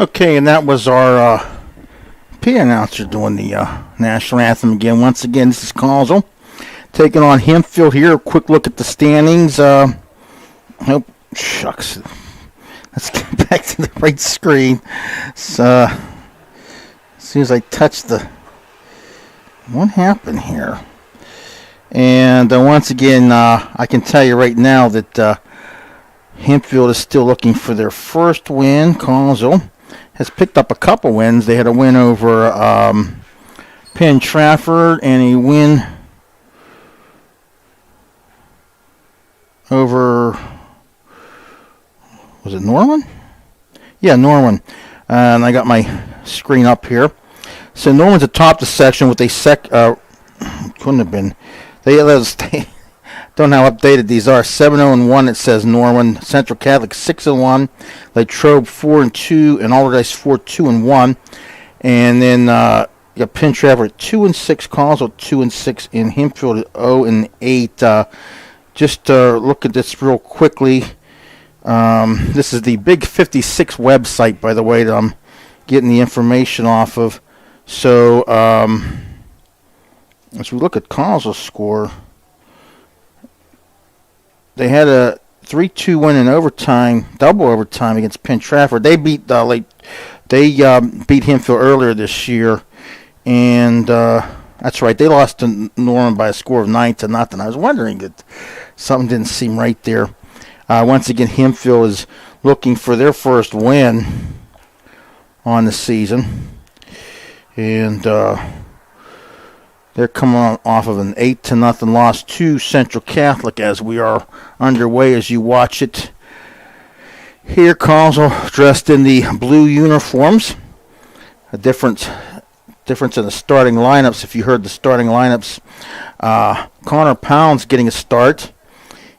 Okay, and that was our P announcer doing the national anthem again. Once again, this is Cosel taking on Hempfield here. A quick look at the standings. Oh, shucks. Let's get back to the right screen. So, as soon as I touch the... What happened here? And once again, I can tell you right now that Hempfield is still looking for their first win. Cosel has picked up a couple wins. They had a win over Penn Trafford and a win over... Was it Norwin? Yeah, Norwin. And I got my screen up here. So Norwin's atop the section with a couldn't have been. They don't know how updated these are. 7-0-1. It says Norwin. Central Catholic 6-1. Latrobe 4-2, and Alderdice 4-2-1. And then you got Penn Trafford 2-6. Collinsville 2-6, and Hempfield 0-8. Just look at this real quickly. This is the Big 56 website, by the way, that I'm getting the information off of. So, as we look at Collinsville's score, they had a 3-2 win in overtime, double overtime against Penn Trafford. They beat beat Hempfield earlier this year, and that's right. They lost to Norman by a score of 9-0. I was wondering that something didn't seem right there. Once again, Hempfield is looking for their first win on the season. And they're coming off of an 8-0 loss to Central Catholic as we are underway as you watch it. Here, Collinsville dressed in the blue uniforms. A difference in the starting lineups. If you heard the starting lineups, Connor Pound's getting a start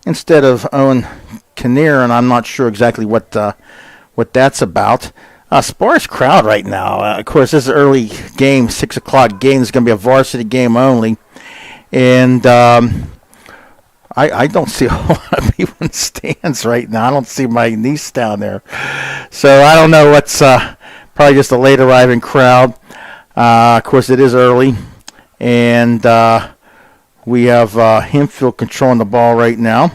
instead of Owen Kinnear, and I'm not sure exactly what that's about. Sparse crowd right now. Of course, this is an early game, 6 o'clock game. It's going to be a varsity game only. And I don't see a whole lot of people in the stands right now. I don't see my niece down there. So I don't know what's probably just a late arriving crowd. Of course, it is early. And we have Hempfield controlling the ball right now.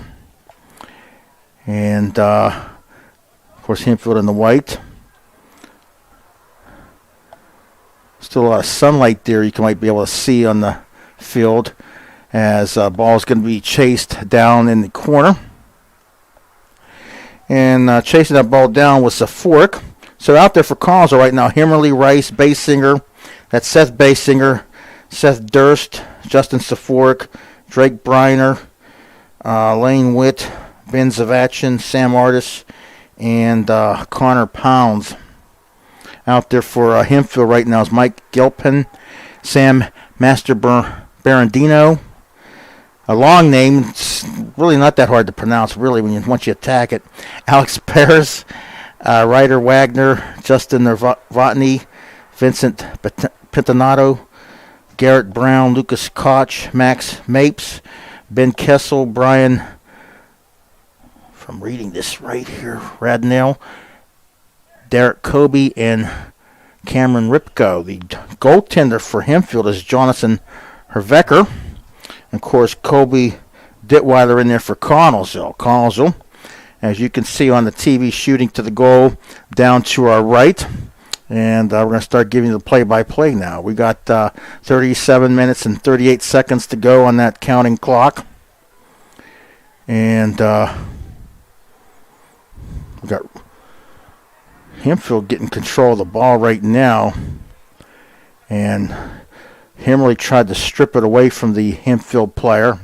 And, of course, Hempfield in the white. Still a lot of sunlight there you might be able to see on the field as ball is going to be chased down in the corner. And chasing that ball down was Safork. So out there for Collinsville right now, Himmerly, Rice, Basinger. That's Seth Basinger, Seth Durst, Justin Safork, Drake Briner, Lane Witt, Ben Zavachin, Sam Artis, and Connor Pounds. Out there for Hempfield right now is Mike Gilpin, Sam Master Barandino. A long name. It's really not that hard to pronounce, really, once you attack it. Alex Paris, Ryder Wagner, Justin Novotny, Vincent Pintanato, Garrett Brown, Lucas Koch, Max Mapes, Ben Kessel, Brian, if I'm reading this right here, Radnell, Derek Kobe, and Cameron Ripko. The goaltender for Hempfield is Jonathan Hervecker. And of course, Kobe Ditweiler in there for Collinsville. As you can see on the TV, shooting to the goal down to our right. And we're going to start giving you the play-by-play now. We got 37 minutes and 38 seconds to go on that counting clock. And we got Hempfield getting control of the ball right now. And Himmerly tried to strip it away from the Hempfield player.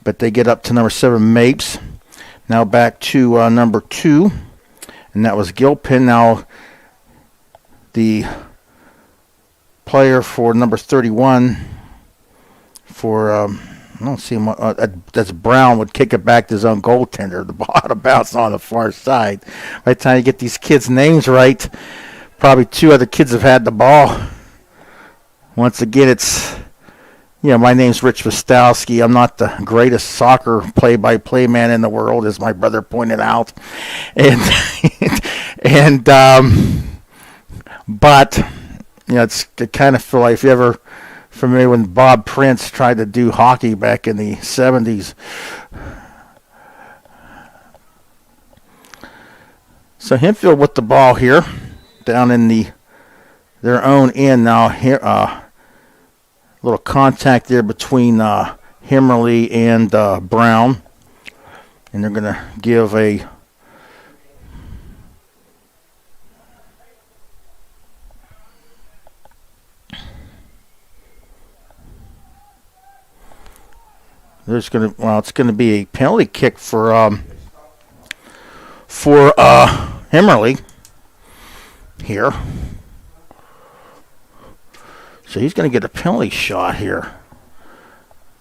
But they get up to number 7, Mapes. Now back to number 2. And that was Gilpin. Now the player for number 31 for, I don't see him, that's Brown, would kick it back to his own goaltender. The ball out of bounds on the far side. By the time you get these kids' names right, probably 2 other kids have had the ball. Once again, it's, my name's Rich Wostowski. I'm not the greatest soccer play-by-play man in the world, as my brother pointed out. And But it's kind of feel like if you ever familiar when Bob Prince tried to do hockey back in the 70s. So Hempfield with the ball here, down in their own end now. Here, little contact there between Himmerly and Brown, and they're going to give a it's going to be a penalty kick for Himmerly here. So he's going to get a penalty shot here.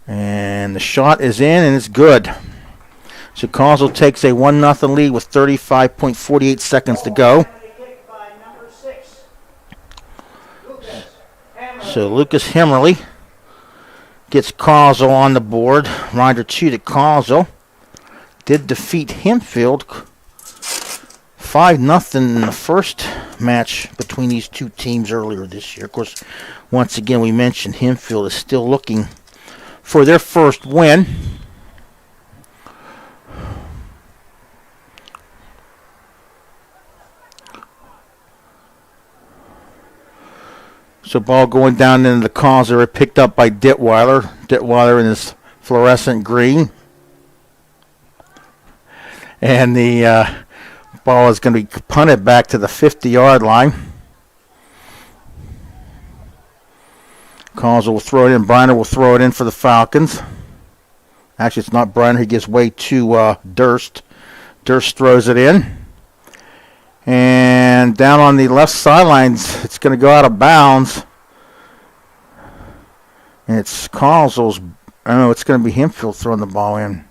And the shot is in, and it's good. So Cosell takes a 1-0 lead with 35.48 seconds to go. So Lucas Himmerly gets Cosell on the board. Reminder too that Cosell did defeat Hempfield 5-0 in the first match between these two teams earlier this year. Of course, once again, we mentioned Hempfield is still looking for their first win. So ball going down into the Cosell, picked up by Ditweiler. Ditweiler in his fluorescent green. And the ball is going to be punted back to the 50-yard line. Cosell will throw it in. Briner will throw it in for the Falcons. Actually, it's not Briner. He gives way to Durst. Durst throws it in. And down on the left sidelines, it's going to go out of bounds. And it's Cosell's. It's going to be Hempfield throwing the ball in.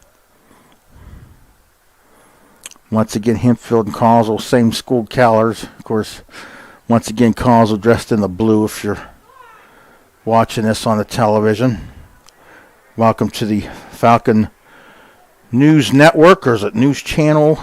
Once again, Hempfield and Cosell, same school colors. Of course, once again, Cosell dressed in the blue if you're watching this on the television. Welcome to the Falcon News Network, or is it News Channel?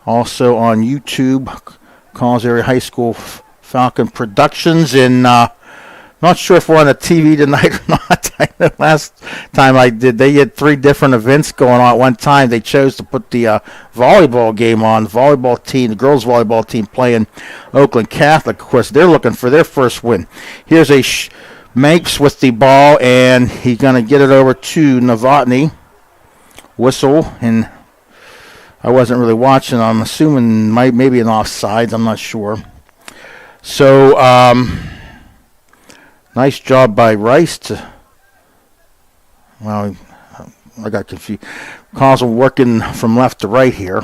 Also on YouTube, Collins Area High School Falcon Productions. And not sure if we're on the TV tonight or not. I know last time I did, they had 3 different events going on at one time. They chose to put the volleyball game on. The volleyball team, the girls' volleyball team, playing Oakland Catholic. Of course, they're looking for their first win. Here's a Mapes with the ball, and he's going to get it over to Novotny. Whistle, and I wasn't really watching. I'm assuming maybe an offsides. I'm not sure. So, nice job by Rice I got confused. Cosell working from left to right here.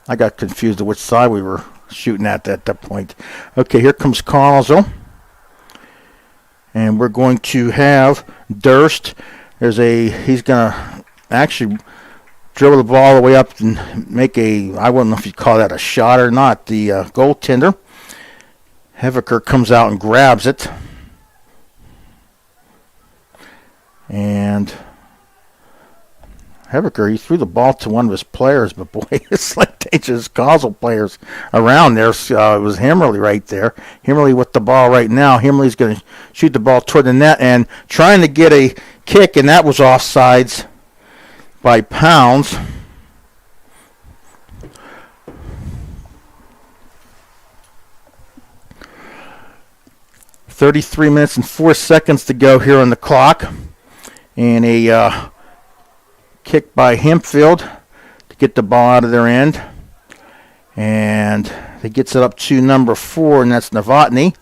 I got confused at which side we were shooting at that point. Okay, here comes Cosell. And we're going to have Durst. He's going to actually dribble the ball all the way up and make I wouldn't know if you call that a shot or not. The goaltender, Heveker, comes out and grabs it. And Heveker, he threw the ball to one of his players, but boy, it's like they just Cosell players around there. So it was Himmerly right there. Himmerly with the ball right now. Himmerly's going to shoot the ball toward the net and trying to get a kick, and that was offsides by Pounds. .33 minutes and 4 seconds to go here on the clock. And a kick by Hempfield to get the ball out of their end. And he gets it up to number 4, and that's Novotny.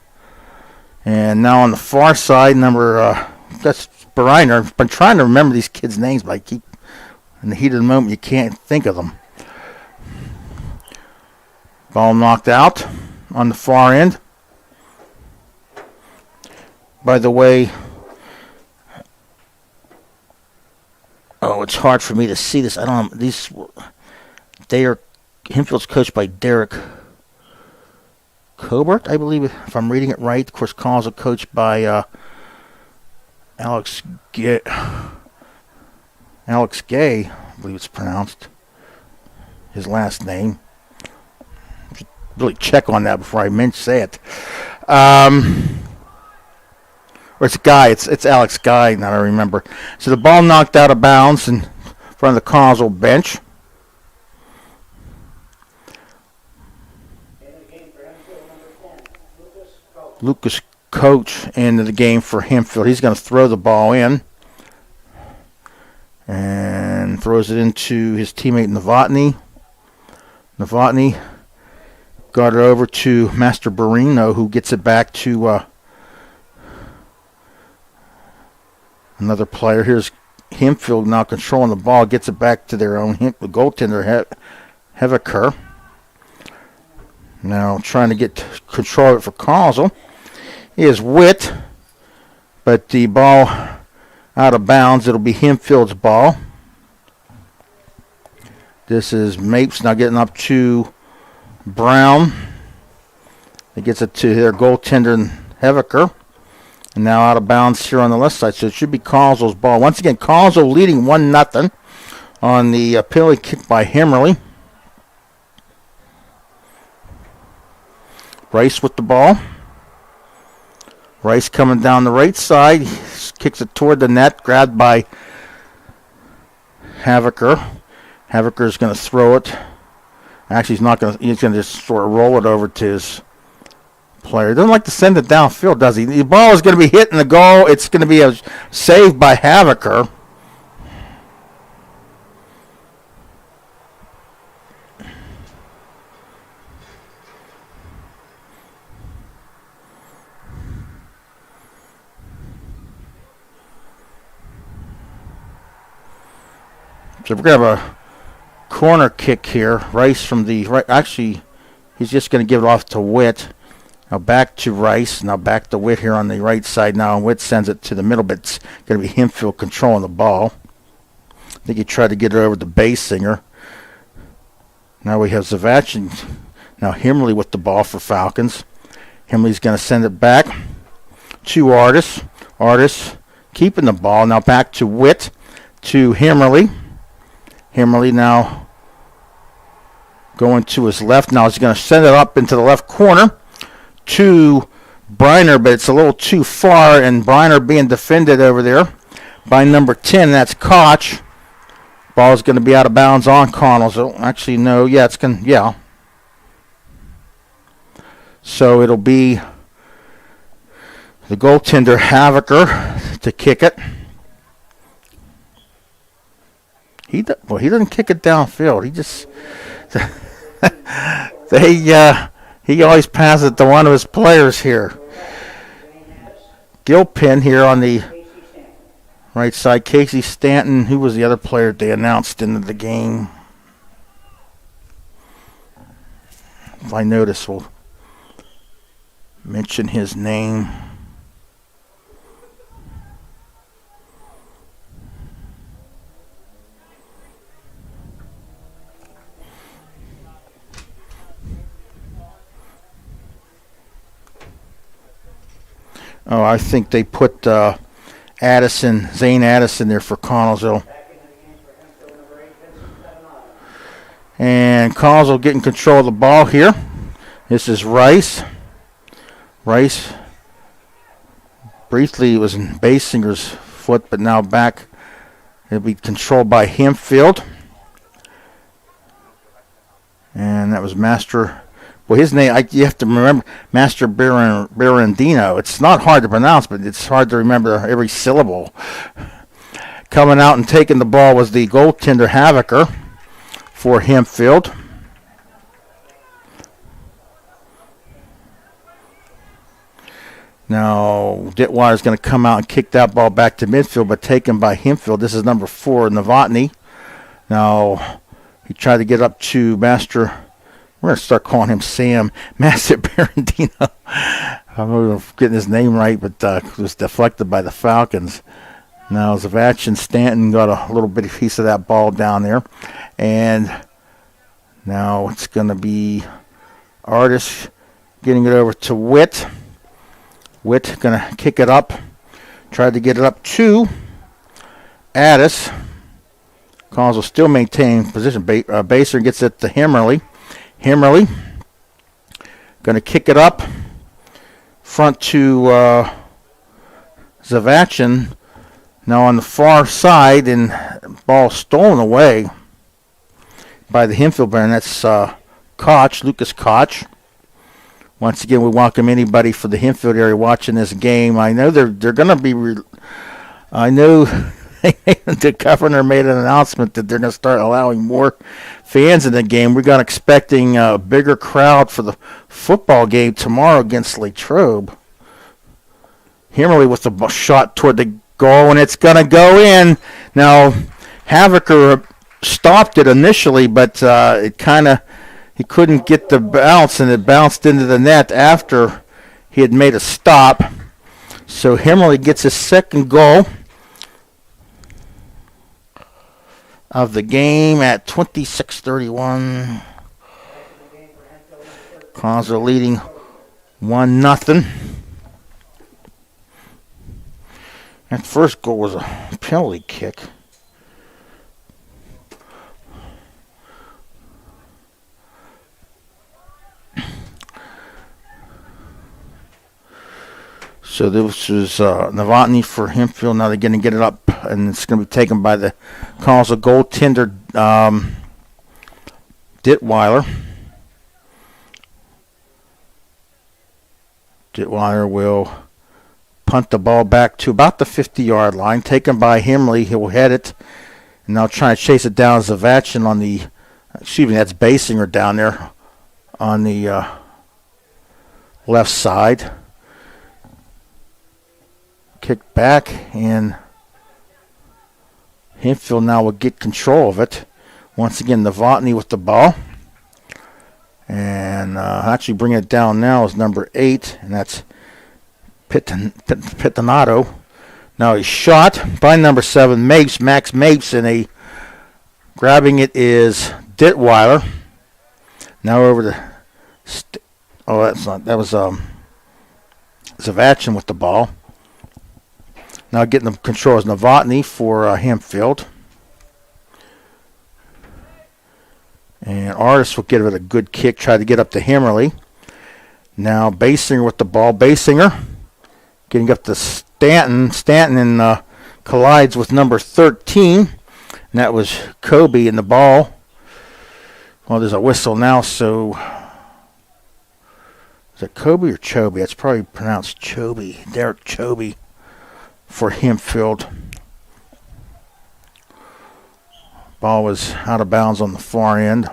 And now on the far side, that's Briner. I've been trying to remember these kids' names, but in the heat of the moment, you can't think of them. Ball knocked out on the far end. By the way, it's hard for me to see this. I don't know. Hempfield's coached by Derek Cobert, I believe, if I'm reading it right. Of course, Cosell coached by Alex Gay, I believe it's pronounced. his last name. Should really check on that before I say it. Or it's Guy. It's Alex Guy, now I remember. So the ball knocked out of bounds in front of the Connellsville bench. Lucas Coach into the game for Hempfield. He's going to throw the ball in. And throws it into his teammate Novotny. Novotny got it over to Master Barino, who gets it back to another player. Here's Hempfield now controlling the ball. Gets it back to their own goaltender, Heviker. Now trying to get control of it for Connellsville. Is Witt, but the ball out of bounds. It'll be Hempfield's ball. This is Mapes now getting up to Brown. He gets it to their goaltender, Heviker. And now out of bounds here on the left side. So it should be Connellsville's ball. Once again, Connellsville leading 1-0 on the penalty kick by Hemmerly. Rice with the ball. Rice coming down the right side. Kicks it toward the net. Grabbed by Haviker. Haviker's going to throw it. Actually, he's not going to. He's going to just sort of roll it over to his player. He doesn't like to send it downfield, does he? The ball is going to be hitting the goal. It's going to be a save by Haviker. So we're going to have a corner kick here. Rice from the right. Actually, he's just going to give it off to Witt. Now back to Rice. Now back to Witt here on the right side now. And Witt sends it to the middle, but it's going to be Hempfield controlling the ball. I think he tried to get it over to Basinger. Now we have Zavachin. Now Hemmerly with the ball for Falcons. Hemmerly's going to send it back to Artis. Artis keeping the ball. Now back to Witt to Hemmerly. Hemmerly now going to his left. Now he's going to send it up into the left corner to Briner, but it's a little too far, and Briner being defended over there by number 10. That's Koch. Ball's going to be out of bounds on Connellsville. Actually, no. Yeah, it's going to, yeah. So it'll be the goaltender, Haviker, to kick it. He doesn't kick it downfield. He just he always passes it to one of his players here. Gilpin here on the right side. Casey Stanton. Who was the other player they announced into the game? If I notice, we'll mention his name. Oh, I think they put Zane Addison there for Connellsville. And Connellsville getting control of the ball here. This is Rice. Rice briefly was in Basinger's foot, but now back. It'll be controlled by Hempfield. And that was Master. Well, his name, you have to remember, Master Berendino. It's not hard to pronounce, but it's hard to remember every syllable. Coming out and taking the ball was the goaltender, Haviker, for Hempfield. Now, Ditwire's going to come out and kick that ball back to midfield, but taken by Hempfield. This is number 4, Novotny. Now, he tried to get up to Master. We're going to start calling him Sam. Master Berendino. I'm not getting his name right, but it was deflected by the Falcons. Now Zavach and Stanton got a little bit of piece of that ball down there. And now it's going to be Artis getting it over to Witt. Witt going to kick it up. Tried to get it up to Addis. Collins will still maintain position. Baser gets it to Himmerly. Himmerly going to kick it up front to Zavachin. Now on the far side, and ball stolen away by the Hempfield Baron. That's Koch, Lucas Koch. Once again, we welcome anybody for the Hempfield area watching this game. I know they're going to be. I know the governor made an announcement that they're going to start allowing more fans in the game. We're expecting a bigger crowd for the football game tomorrow against Latrobe. Himmerly with the shot toward the goal, and it's going to go in. Now, Havocker stopped it initially, but he couldn't get the bounce, and it bounced into the net after he had made a stop. So Himmerly gets his second goal of the game at 26-31. Cons are leading 1-0. That first goal was a penalty kick. So this was Novotny for Hempfield. Now they're going to get it up, and it's going to be taken by the Collins goaltender, Dittweiler. Dittweiler will punt the ball back to about the 50-yard line, taken by Himmerly. He'll head it, and now trying to chase it down Zavachin on the, that's Basinger down there on the left side. Kick back, and Hempfield now will get control of it. Once again, Novotny with the ball. And actually bringing it down now is number 8, and that's Pitanato. Now he's shot by number 7, Max Mapes, and grabbing it is Dittweiler. Now over to, that was Zavachin with the ball. Now getting the control is Novotny for Hempfield. And Artis will give it a good kick, try to get up to Himmerly. Now Basinger with the ball. Basinger getting up to Stanton. Stanton collides with number 13. And that was Kobe in the ball. Well, there's a whistle now, so is it Kobe or Chobe? It's probably pronounced Chobe. Derek Chobe for Hempfield. Ball was out of bounds on the far end.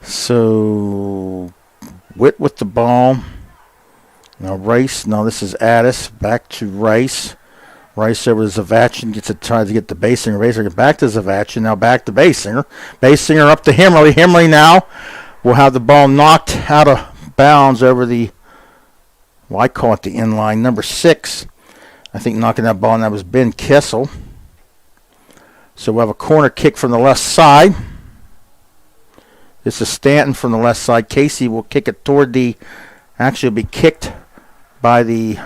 So Witt with the ball. Now Rice. Now this is Addis. Back to Rice. Rice over to Zavachin. Tries to get the Basinger. Basinger back to Zavachin. Now back to Basinger. Basinger up to Himmerly. Himmerly now will have the ball knocked out of bounds over the, I call it the inline. Number 6. I think knocking that ball, and that was Ben Kessel. So we'll have a corner kick from the left side. This is Stanton from the left side. Casey will kick it toward actually it'll be kicked by the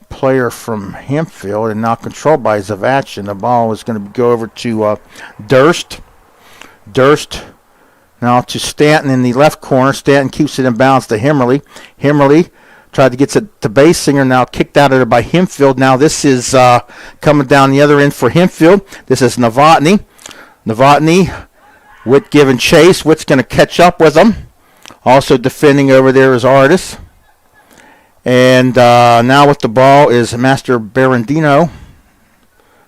player from Hempfield and now controlled by Zavachin. The ball is going to go over to Durst. Durst now to Stanton in the left corner. Stanton keeps it in bounds to Himmerly. Himmerly tried to get it to Basinger. Now kicked out of there by Hempfield. Now this is coming down the other end for Hempfield. This is Novotny. Novotny, Witt giving chase. Witt's going to catch up with him. Also defending over there is Artis. And now with the ball is Master Berendino. I'm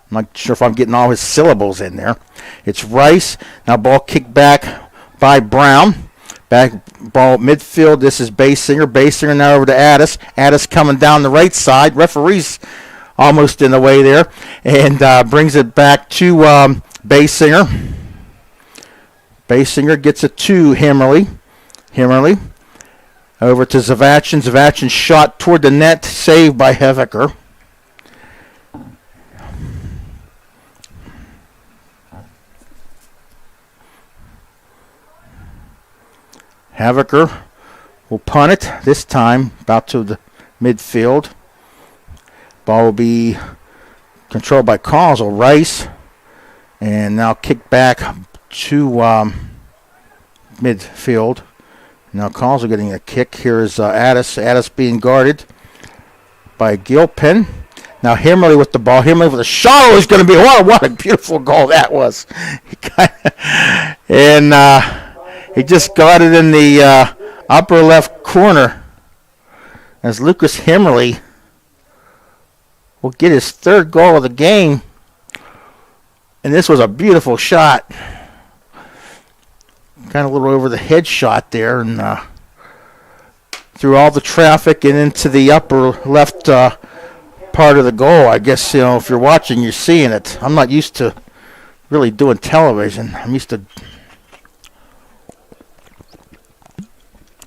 not sure if I'm getting all his syllables in there. It's Rice. Now ball kicked back by Brown. Back ball midfield. This is Basinger. Basinger now over to Addis. Addis coming down the right side. Referee's almost in the way there. And brings it back to Basinger. Basinger gets it to Himmerly. Himmerly over to Zavachin. Zavachin shot toward the net, saved by Hevecker. Havocker will punt it this time, about to the midfield. Ball will be controlled by Causel. Rice, and now kick back to midfield. Now Causel getting a kick. Here is Addis. Addis being guarded by Gilpin. Now Himmerly with the ball. Himmerly with a shot. Is going to be what a beautiful goal that was. And he just got it in the upper left corner as Lucas Himmerly will get his third goal of the game. And this was a beautiful shot. Kind of a little over the head shot there, and through all the traffic and into the upper left part of the goal. I guess, if you're watching, you're seeing it. I'm not used to really doing television. I'm used to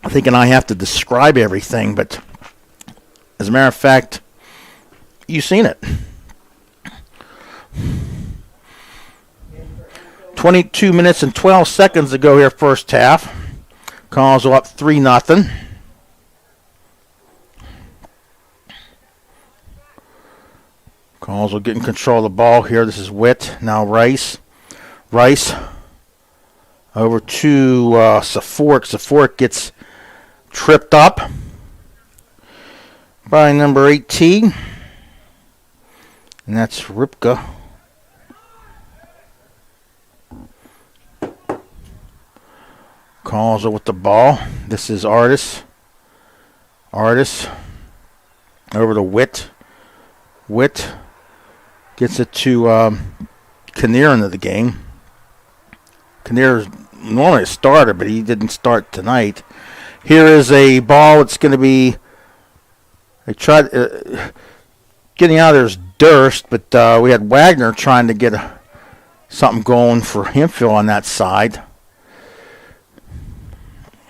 thinking I have to describe everything, but as a matter of fact, you've seen it. 22 minutes and 12 seconds to go here, first half. Causel up 3-0. Causel getting control of the ball here. This is Witt. Now Rice. Rice over to Safork. Safork gets tripped up by number 18. And that's Ripka. Causel with the ball. This is Artis. Artis over to Witt. Witt gets it to Kinnear into the game. Kinnear's normally a starter, but he didn't start tonight. Here is a ball. It's going to be. They tried getting out of there's Durst, but we had Wagner trying to get something going for Hempfield on that side.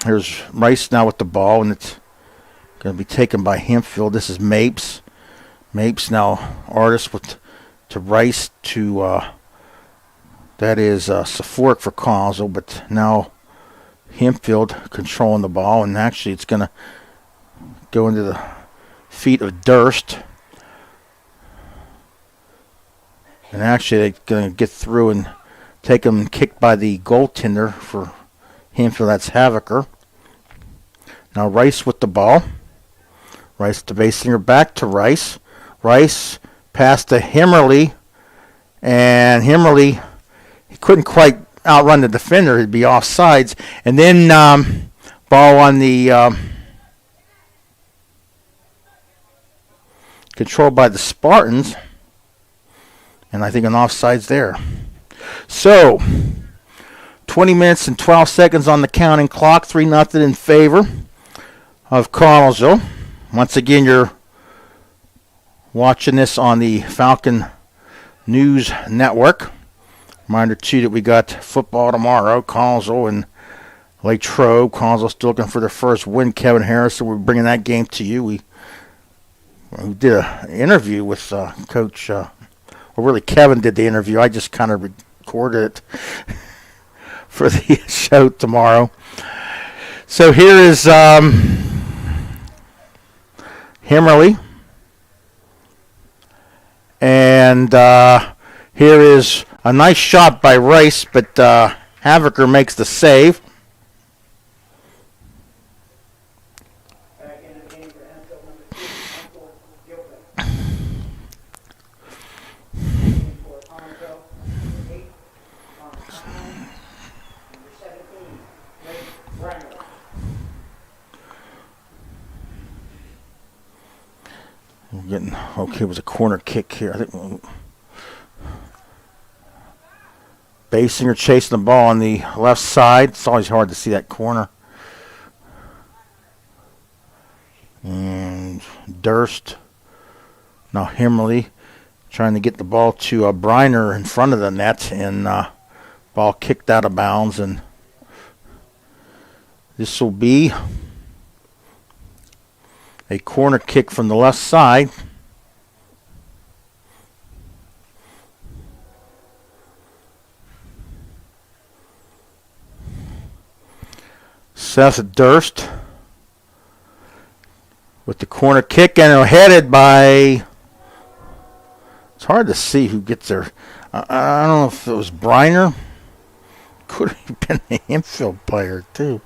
Here's Rice now with the ball, and it's going to be taken by Hempfield. This is Mapes. Mapes now Artist with to Rice to that is Safork for Causel, but now Hempfield controlling the ball, and actually it's going to go into the feet of Durst. And actually they're going to get through and take him kicked by the goaltender for Hempfield. That's Havocker. Now Rice with the ball. Rice to Basinger, back to Rice. Rice passed to Himmerly, and Himmerly, he couldn't quite outrun the defender. He'd be offsides. And then ball on the controlled by the Spartans, and I think an offsides there. So 20 minutes and 12 seconds on the counting clock. 3-0 in favor of Connellsville. Once again, you're watching this on the Falcon News Network. Reminder, too, that we got football tomorrow. Connellsville and Latrobe. Connellsville still looking for their first win. Kevin Harrison, we're bringing that game to you. We did an interview with Coach, well, really Kevin did the interview. I just kind of recorded it for the show tomorrow. So here is Himmerly. And here is a nice shot by Rice, but Havocker makes the save. Back in the game for Hempfield, number 2, Michael Gilpin. For Conco, number 8, number 17, Blake Brenner. We're getting okay. It was a corner kick here. I think Basinger chasing the ball on the left side. It's always hard to see that corner. And Durst. Now Himmerly trying to get the ball to Briner in front of the net, and ball kicked out of bounds. And this will be a corner kick from the left side. Seth Durst with the corner kick, and they're headed by, it's hard to see who gets there. I don't know if it was Briner. Could have been the Hempfield player, too.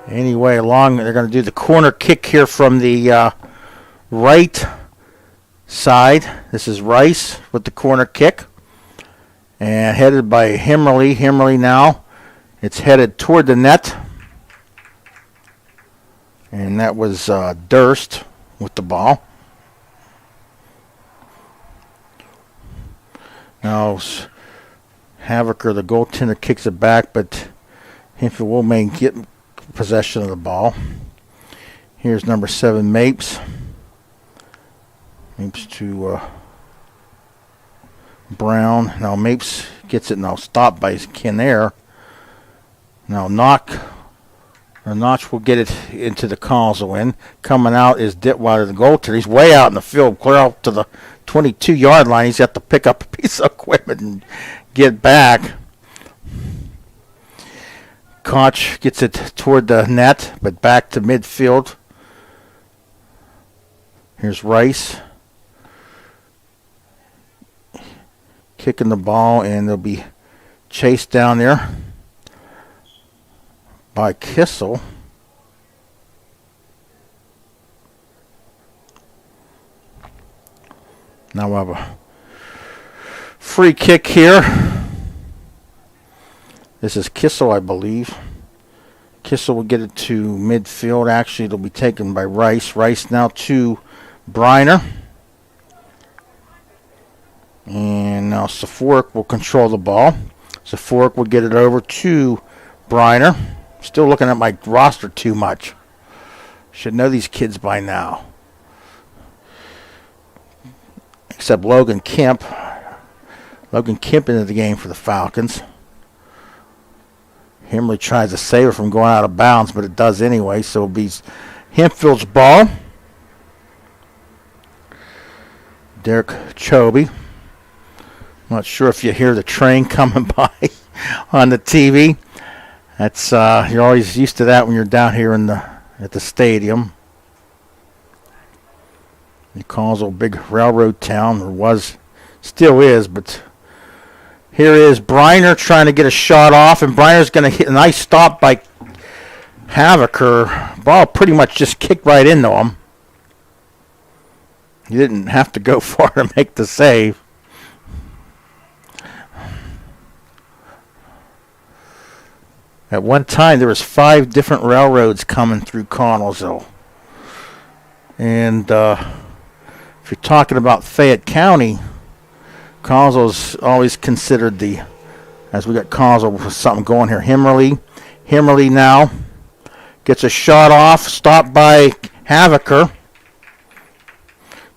Anyway, they're going to do the corner kick here from the right side. This is Rice with the corner kick. And headed by Himmerly. Himmerly now. It's headed toward the net. And that was Durst with the ball. Now, Haviker, the goaltender, kicks it back, but Hempfield will get possession of the ball. Here's number 7, Mapes. Mapes to Brown. Now Mapes gets it now stopped by Kinnair. Now Notch will get it into the console win. Coming out is Ditwiler, the goaltender. He's way out in the field, clear out to the 22-yard line. He's got to pick up a piece of equipment and get back. Koch gets it toward the net, but back to midfield. Here's Rice. Kicking the ball, and they'll be chased down there by Kissel. Now we'll have a free kick here. This is Kissel, I believe. Kissel will get it to midfield. Actually, it'll be taken by Rice. Rice now to Briner. And now Saforik will control the ball. Saforik will get it over to Briner. Still looking at my roster too much. Should know these kids by now. Except Logan Kemp. Logan Kemp into the game for the Falcons. Himmerly tries to save it from going out of bounds, but it does anyway, so it'll be Hempfield's ball. Derek Chobe. Not sure if you hear the train coming by on the TV. That's you're always used to that when you're down here at the stadium. He calls a big railroad town, or still is, but here is Briner trying to get a shot off, and Briner's going to hit a nice stop by Haviker. Ball pretty much just kicked right into him. He didn't have to go far to make the save. At one time, there was 5 different railroads coming through Connellsville. And if you're talking about Fayette County, Connellsville's always considered as we got Connellsville with something going here. Himmerly now gets a shot off, stopped by Haviker.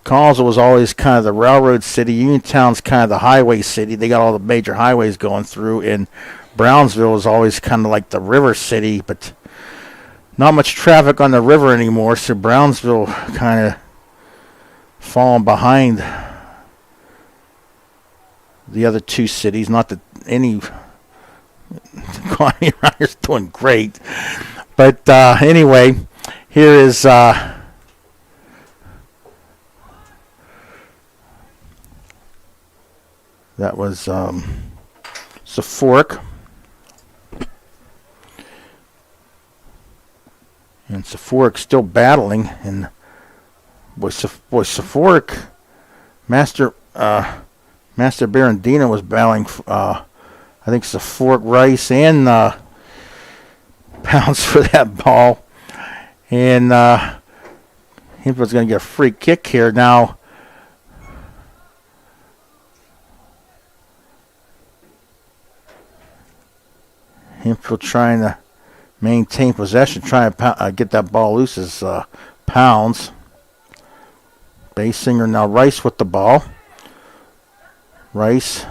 Connellsville was always kind of the railroad city. Uniontown's kind of the highway city. They got all the major highways going through, and Brownsville is always kind of like the river city, but not much traffic on the river anymore, so Brownsville kind of falling behind the other 2 cities. Not that any economy around here is doing great, but anyway, here is that was Saforik. And Saforik still battling, and Saforik, Master Barandino was battling. I think Saforik, Rice, and Pounds for that ball, and Hempfield's going to get a free kick here now. Hempfield trying to maintain possession, trying to get that ball loose as Pounds. Basinger now Rice with the ball. Rice.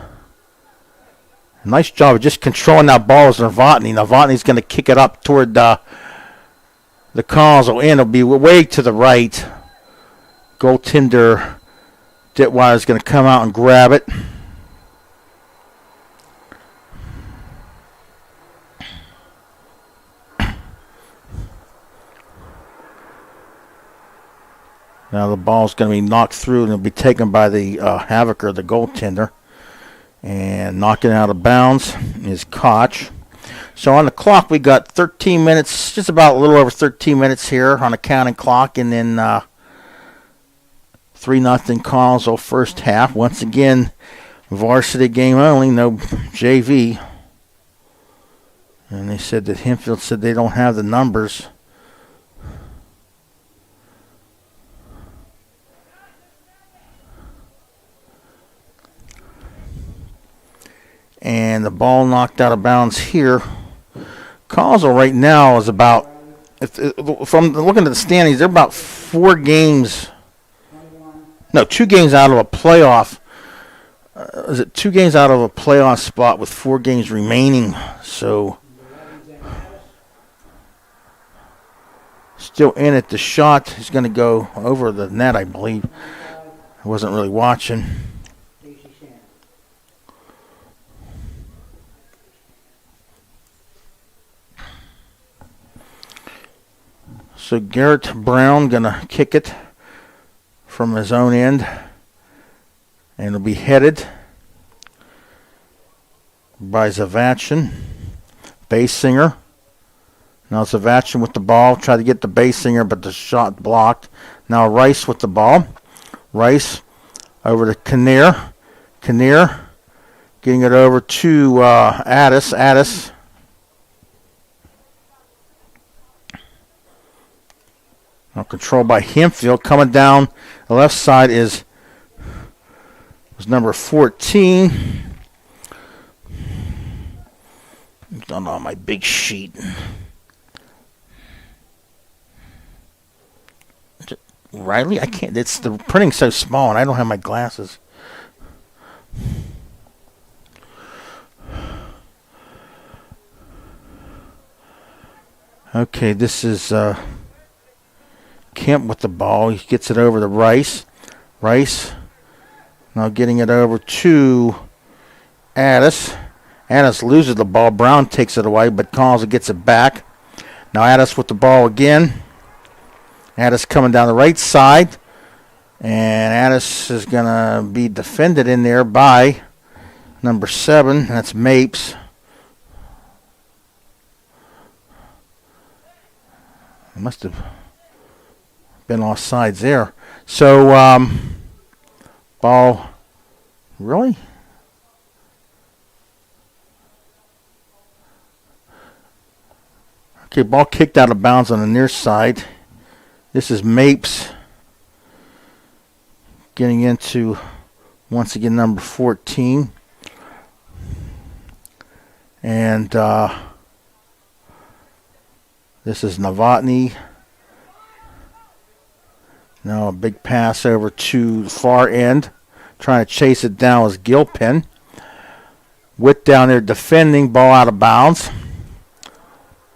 Nice job of just controlling that ball as Novotny. Novotny's going to kick it up toward the Connellsville end. It'll be way to the right. Goaltender Ditwiler's going to come out and grab it. Now the ball's going to be knocked through and it'll be taken by the Havocker, the goaltender. And knocking out of bounds is Koch. So on the clock, we got 13 minutes, just about a little over 13 minutes here on the counting clock. And then 3-0 Collinsville first half. Once again, varsity game only, no JV. And they said that Hempfield said they don't have the numbers. And the ball knocked out of bounds here. Collinsville right now is about, if I'm looking at the standings, they're about 4 games, no, 2 games out of a playoff. Is it 2 games out of a playoff spot with 4 games remaining? So still in it. The shot is going to go over the net, I believe. I wasn't really watching. So Garrett Brown going to kick it from his own end. And it'll be headed by Zavachin. Basinger. Now Zavachin with the ball. Tried to get the Basinger, but the shot blocked. Now Rice with the ball. Rice over to Kinnear. Kinnear getting it over to Addis. Addis. Now controlled by Hempfield. Coming down the left side was number 14. Done on my big sheet. Riley? I can't. It's the printing's so small and I don't have my glasses. Okay, this is Kemp with the ball. He gets it over to Rice. Rice now getting it over to Addis. Addis loses the ball. Brown takes it away, but Collinsville gets it back. Now Addis with the ball again. Addis coming down the right side. And Addis is going to be defended in there by number 7. That's Mapes. It must have been offsides there. So, ball, really? Okay, ball kicked out of bounds on the near side. This is Mapes getting into, once again, number 14. And this is Novotny. Now a big pass over to the far end. Trying to chase it down was Gilpin. Witt down there defending, ball out of bounds.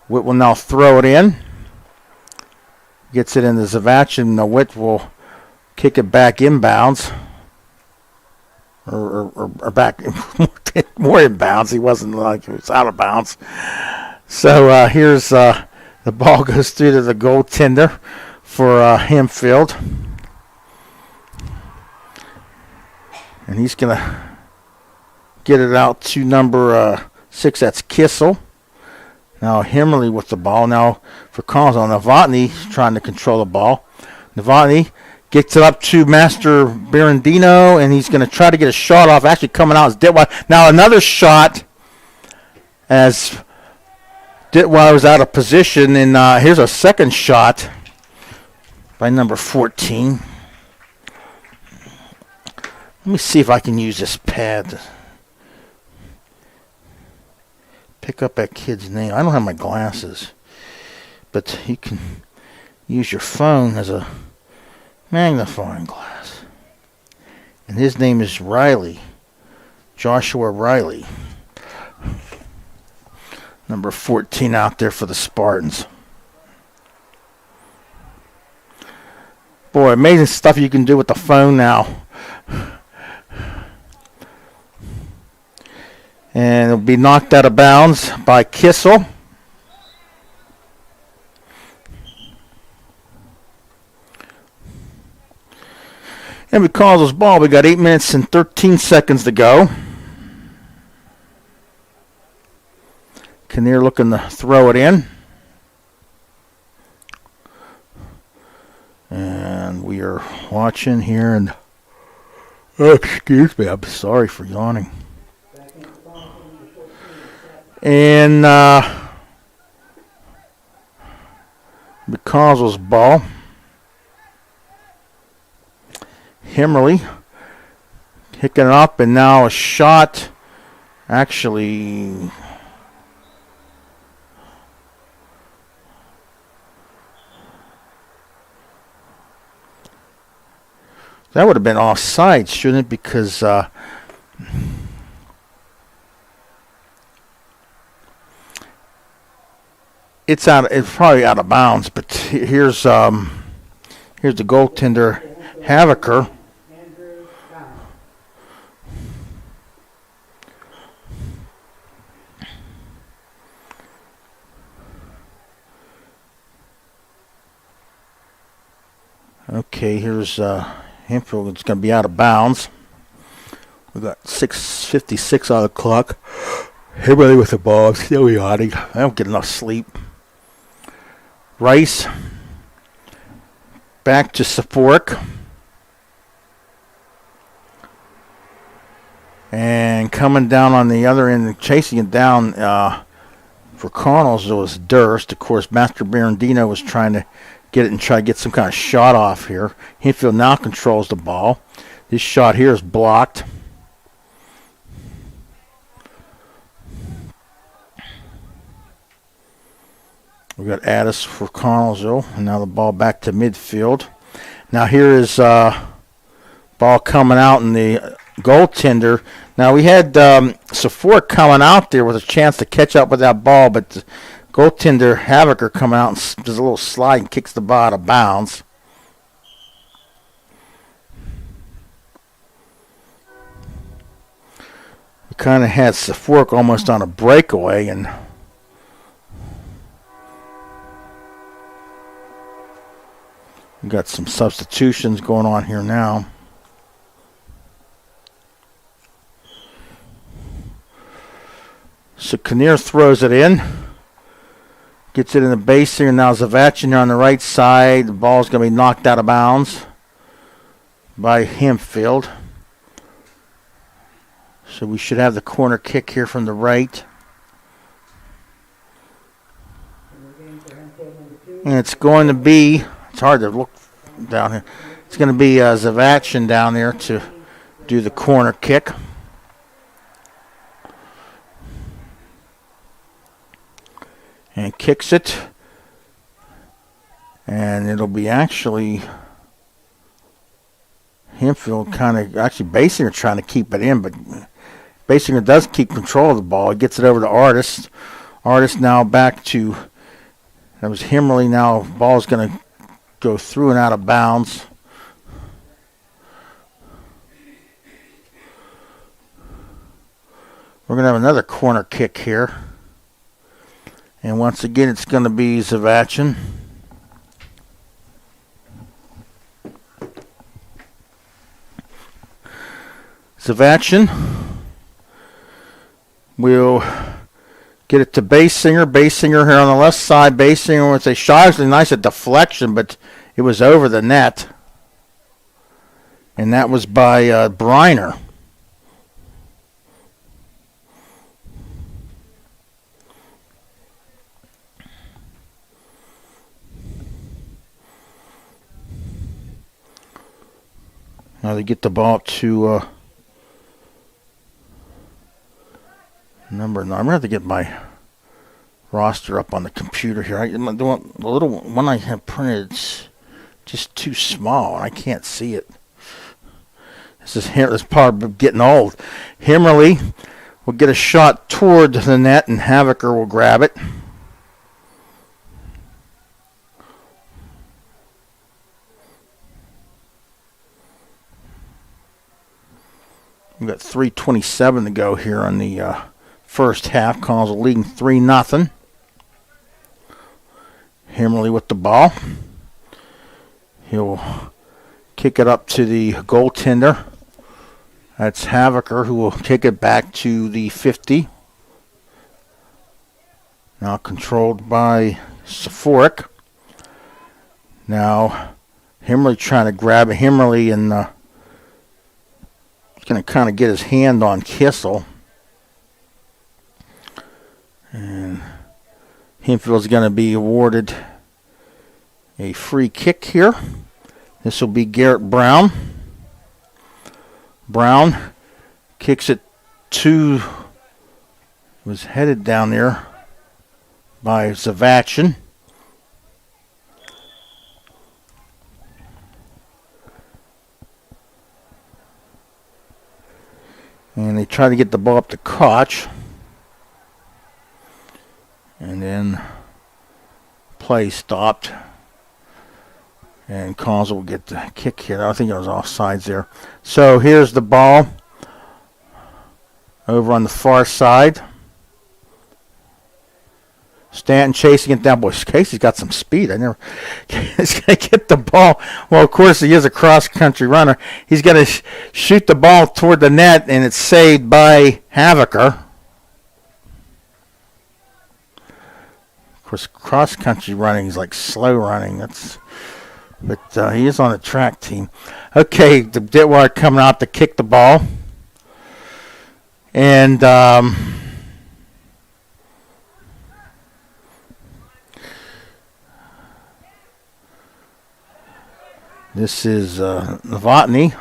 Witt will now throw it in. Gets it into Zavachin. Now Witt will kick it back inbounds. Or back more inbounds. He wasn't like he was out of bounds. So here's the ball goes through to the goaltender for Hempfield. And he's going to get it out to number 6. That's Kissel. Now Himmerly with the ball. Now for Collinsville, Novotny trying to control the ball. Novotny gets it up to Master Berendino, and he's going to try to get a shot off. Actually coming out as Ditweiler. Now another shot as Ditweiler was out of position. And here's a second shot by number 14. Let me see if I can use this pad to pick up that kid's name. I don't have my glasses, but you can use your phone as a magnifying glass. And his name is Riley, Joshua Riley. Number 14 out there for the Spartans. Boy, amazing stuff you can do with the phone now. And it'll be knocked out of bounds by Kissel. And because of this ball, we got 8 minutes and 13 seconds to go. Kinnear looking to throw it in. And we are watching here, and oh, excuse me, I'm sorry for yawning. And McCausland's ball. Himmerly picking it up, and now a shot. Actually, that would have been offside, shouldn't it? Because it's probably out of bounds. But here's the goaltender, Havaker. Okay, here's Hempfield. It's going to be out of bounds. We got 6:56 on the clock. Everybody with the ball. I'm still yawning. I don't get enough sleep. Rice back to Safork. And coming down on the other end, chasing it down for Connells, it was Durst. Of course, Master Barandino was trying to get it and try to get some kind of shot off here. Hempfield now controls the ball. This shot here is blocked. We got Addis for Connellsville, and now the ball back to midfield. Now here is ball coming out in the goaltender. Now we had Safork coming out there with a chance to catch up with that ball, but the goaltender Havaker coming out and does a little slide and kicks the ball out of bounds. We kind of had Safork almost on a breakaway, and we got some substitutions going on here now. So Kinnear throws it in. Gets it in the base here. Now Zavachin on the right side. The ball's going to be knocked out of bounds by Hempfield. So we should have the corner kick here from the right. And it's going to be, it's hard to look down here. It's going to be Zavachin down there to do the corner kick. And kicks it. And it'll be actually Hempfield kind of, actually Basinger trying to keep it in, but Basinger does keep control of the ball. He gets it over to Artist. Artist now back to, that was Himmerly. Now ball's going to go through and out of bounds. We're going to have another corner kick here. And once again, it's going to be Zavachin. Zavachin will get it to Basinger. Basinger here on the left side. Basinger with a shot. It was nice a deflection, but it was over the net. And that was by Briner. Now they get the ball up to number 9. I'm going to have to get my roster up on the computer here. The little one I have printed is just too small. I can't see it. This part of getting old. Himmerly will get a shot toward the net, and Havaker will grab it. We've got 3:27 to go here on the first half. Connells are leading 3-0. Himmerly with the ball. He'll Kick it up to the goaltender. That's Havocker, who will kick it back to the 50. Now controlled by Saforic. Now Himmerly trying to grab it. Himmerly and he's going to kind of get his hand on Kissel. And Hempfield's going to be awarded a free kick here. This will be Garrett Brown. Brown kicks it to, was headed down there by Zavachin. And they try to get the ball up to Koch. And then play stopped. And Causel will get the kick here. I think it was offsides there. So here's the ball over on the far side. Stanton chasing it down. Boy, Casey's got some speed. He's going to get the ball. Well, of course, he is a cross-country runner. He's going to shoot the ball toward the net, and it's saved by Havocker. Of course, cross-country running is like slow running. But he is on the track team. Okay, the Ditwire coming out to kick the ball. And this is Novotny.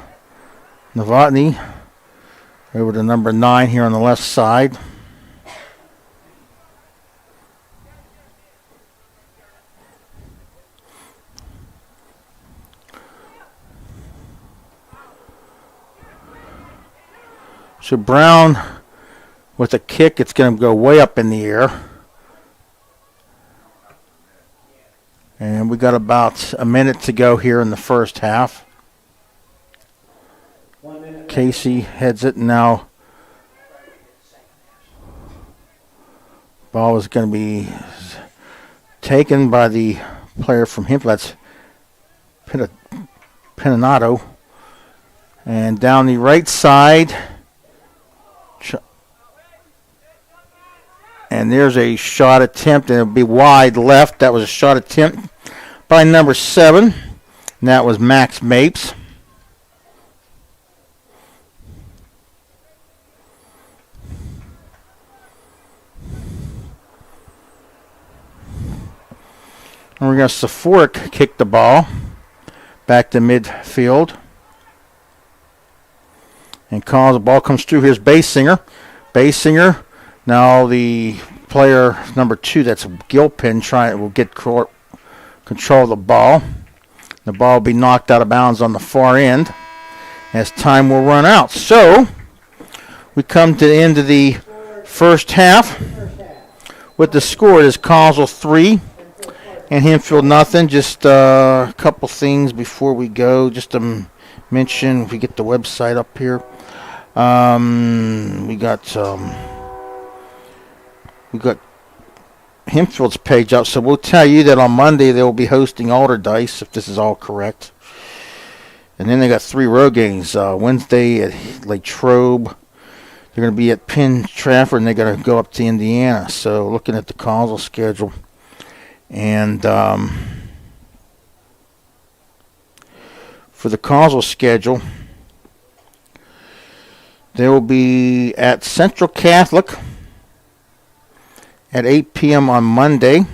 Novotny over to number 9 here on the left side. So Brown with a kick, it's going to go way up in the air. And we got about a minute to go here in the first half. Casey heads it now. Ball is going to be taken by the player from Hempfield. That's Pinato. And down the right side. And there's a shot attempt, and it'll be wide left. That was a shot attempt by number 7. And that was Max Mapes. And we're going to Saforic kick the ball back to midfield. And calls the ball comes through. Here's Basinger. Basinger. Now the player number 2, that's Gilpin, will get control of the ball. The ball will be knocked out of bounds on the far end as time will run out. So we come to the end of the first half with the score. It is Causel 3 and Hempfield nothing. Just a couple things before we go. Just to mention, if we get the website up here, we got Hempfield's page up, so we'll tell you that on Monday they will be hosting Alderdice, if this is all correct. And then they got 3 road games. Wednesday at Latrobe. They're going to be at Penn Trafford, and they're going to go up to Indiana. So looking at the causal schedule. And for the causal schedule, they will be at Central Catholic at 8 p.m. on Monday. I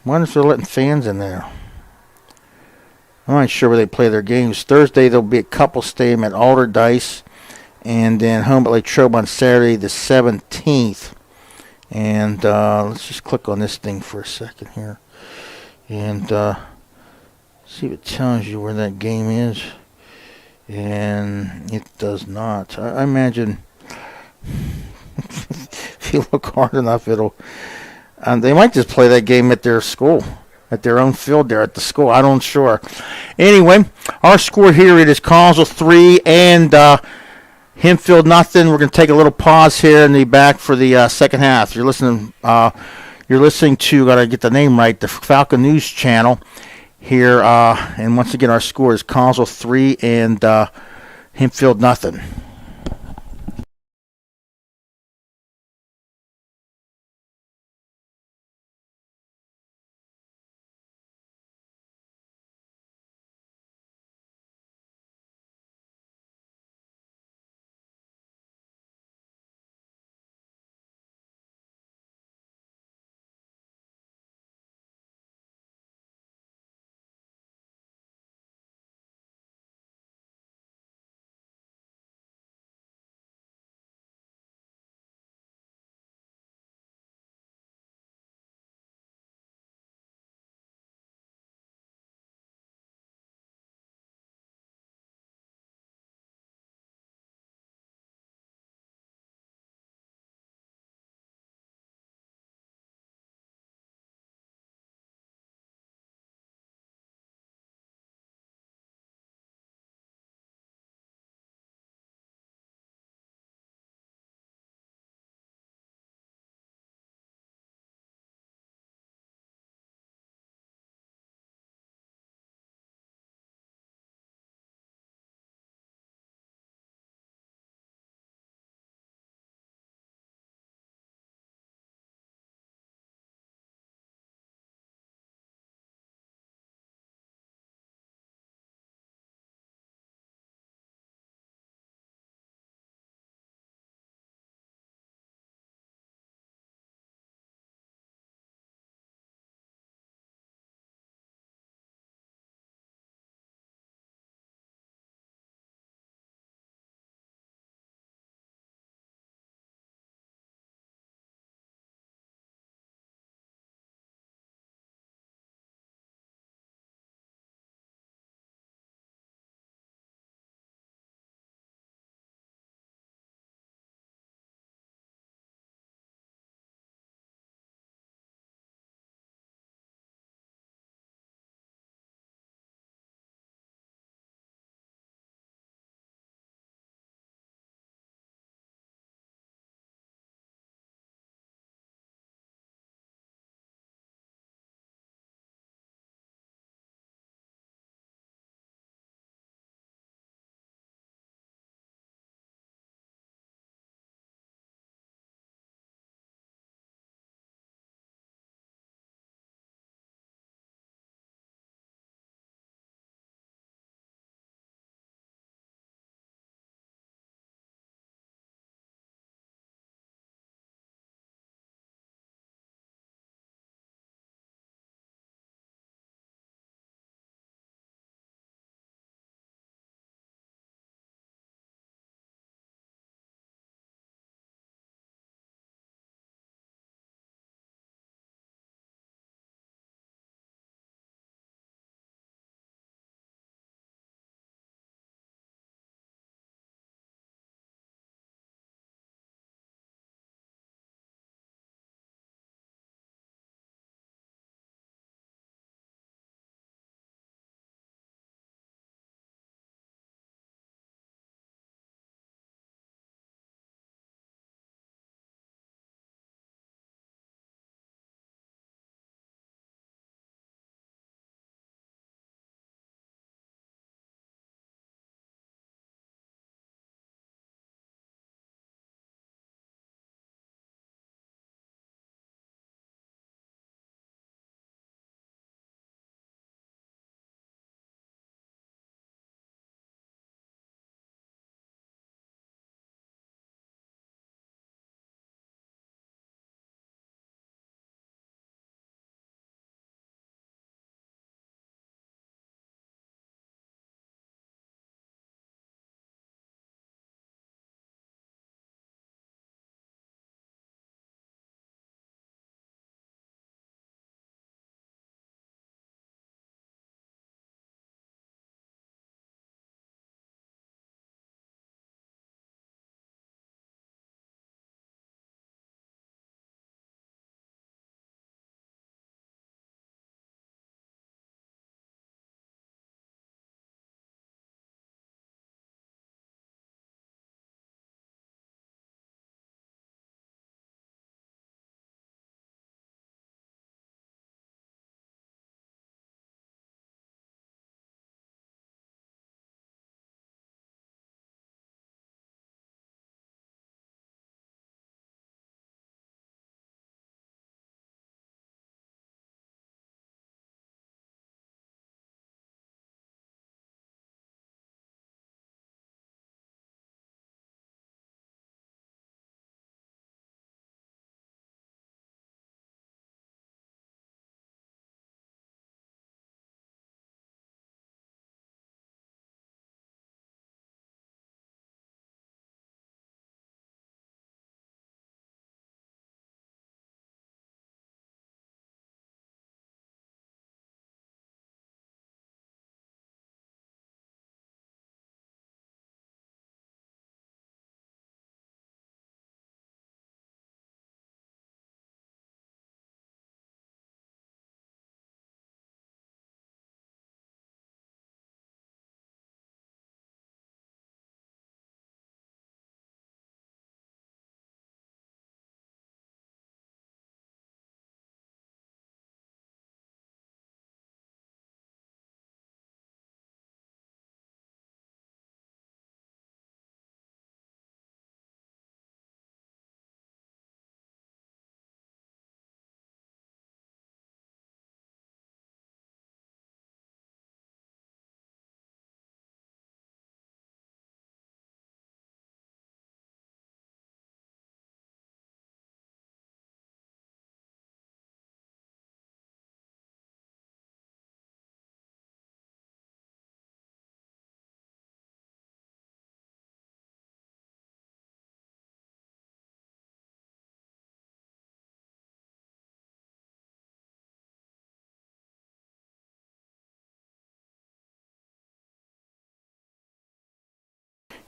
wonder if they're letting fans in there. I'm not sure where they play their games. Thursday, there'll be a couple stadium at Alderdice, and then home at Latrobe on Saturday the 17th. And let's just click on this thing for a second here. And see if it tells you where that game is. And it does not. I imagine if you look hard enough, it'll... they might just play that game at their school, at their own field there at the school. I don't sure. Anyway, our score here, it is Causal 3 and Hempfield nothing. We're going to take a little pause here and be back for the second half. You're listening You're listening to, gotta get the name right, the Falcon News Channel here. And once again, our score is Collinsville 3 and Hempfield nothing.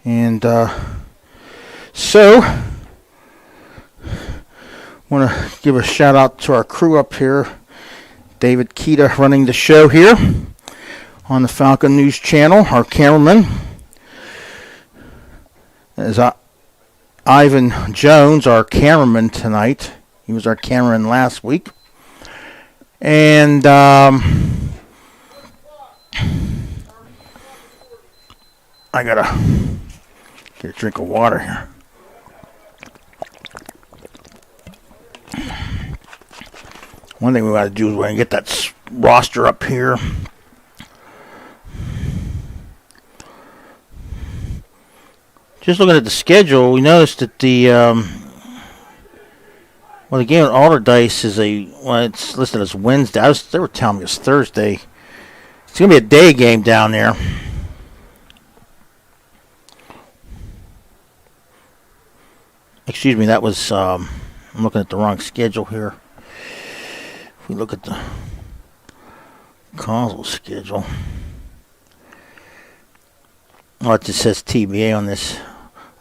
And so, want to give a shout out to our crew up here. David Kita running the show here on the Falcon News Channel. Our cameraman is Ivan Jones, our cameraman tonight. He was our cameraman last week. And I gotta get a drink of water here. One thing we gotta do is we're gonna get that roster up here. Just looking at the schedule, we noticed that the game at Alderdice is it's listed as Wednesday. They were telling me it's Thursday. It's gonna be a day game down there. Excuse me, that was I'm looking at the wrong schedule here. If we look at the causal schedule, it just says TBA on this.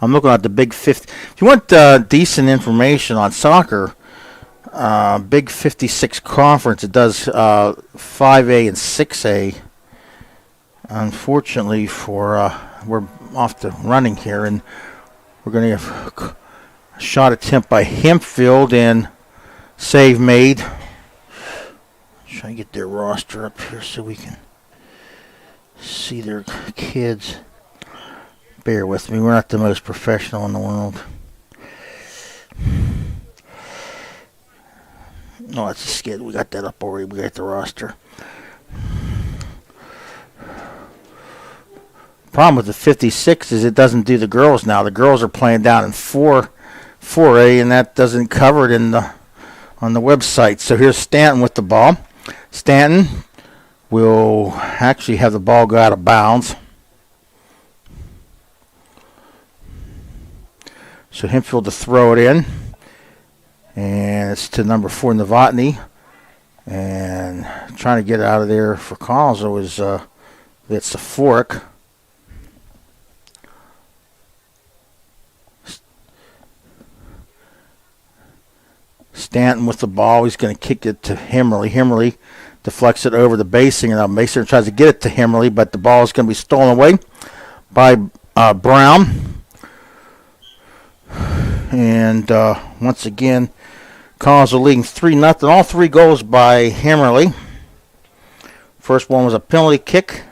I'm looking at the Big 50. If you want decent information on soccer, Big 56 conference, it does 5A and 6A. Unfortunately, we're off the running here, and we're going to have a shot attempt by Hempfield and save made. Try to get their roster up here so we can see their kids. Bear with me, we're not the most professional in the world. No, that's a skid. We got that up already. We got the roster. Problem with the 56 is it doesn't do the girls now. The girls are playing down in 4A, and that doesn't cover it on the website. So here's Stanton with the ball. Stanton will actually have the ball go out of bounds. So Hempfield to throw it in. And it's to number 4, Novotny. And trying to get out of there for Collinsville is it's the fork. Stanton with the ball. He's going to kick it to Himmerly. Himmerly deflects it over the basing. And now Mason tries to get it to Himmerly, but the ball is going to be stolen away by Brown. And once again, Collinsville leading 3-0. All 3 goals by Himmerly. First one was a penalty kick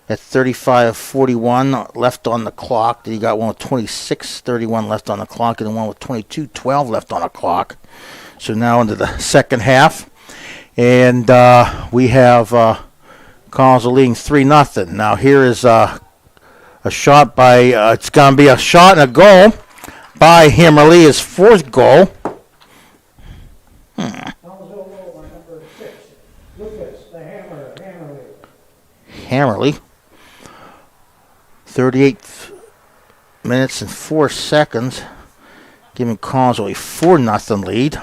at 35:41 left on the clock. Then you got one with 26:31 left on the clock, and then one with 22:12 left on the clock. So now into the second half. And we have Collinsville leading 3-0. Now here is a shot by, it's going to be a shot and a goal by Himmerly, his 4th goal. Hammerly. 38 minutes and 4 seconds, giving Collinsville a 4-0 lead.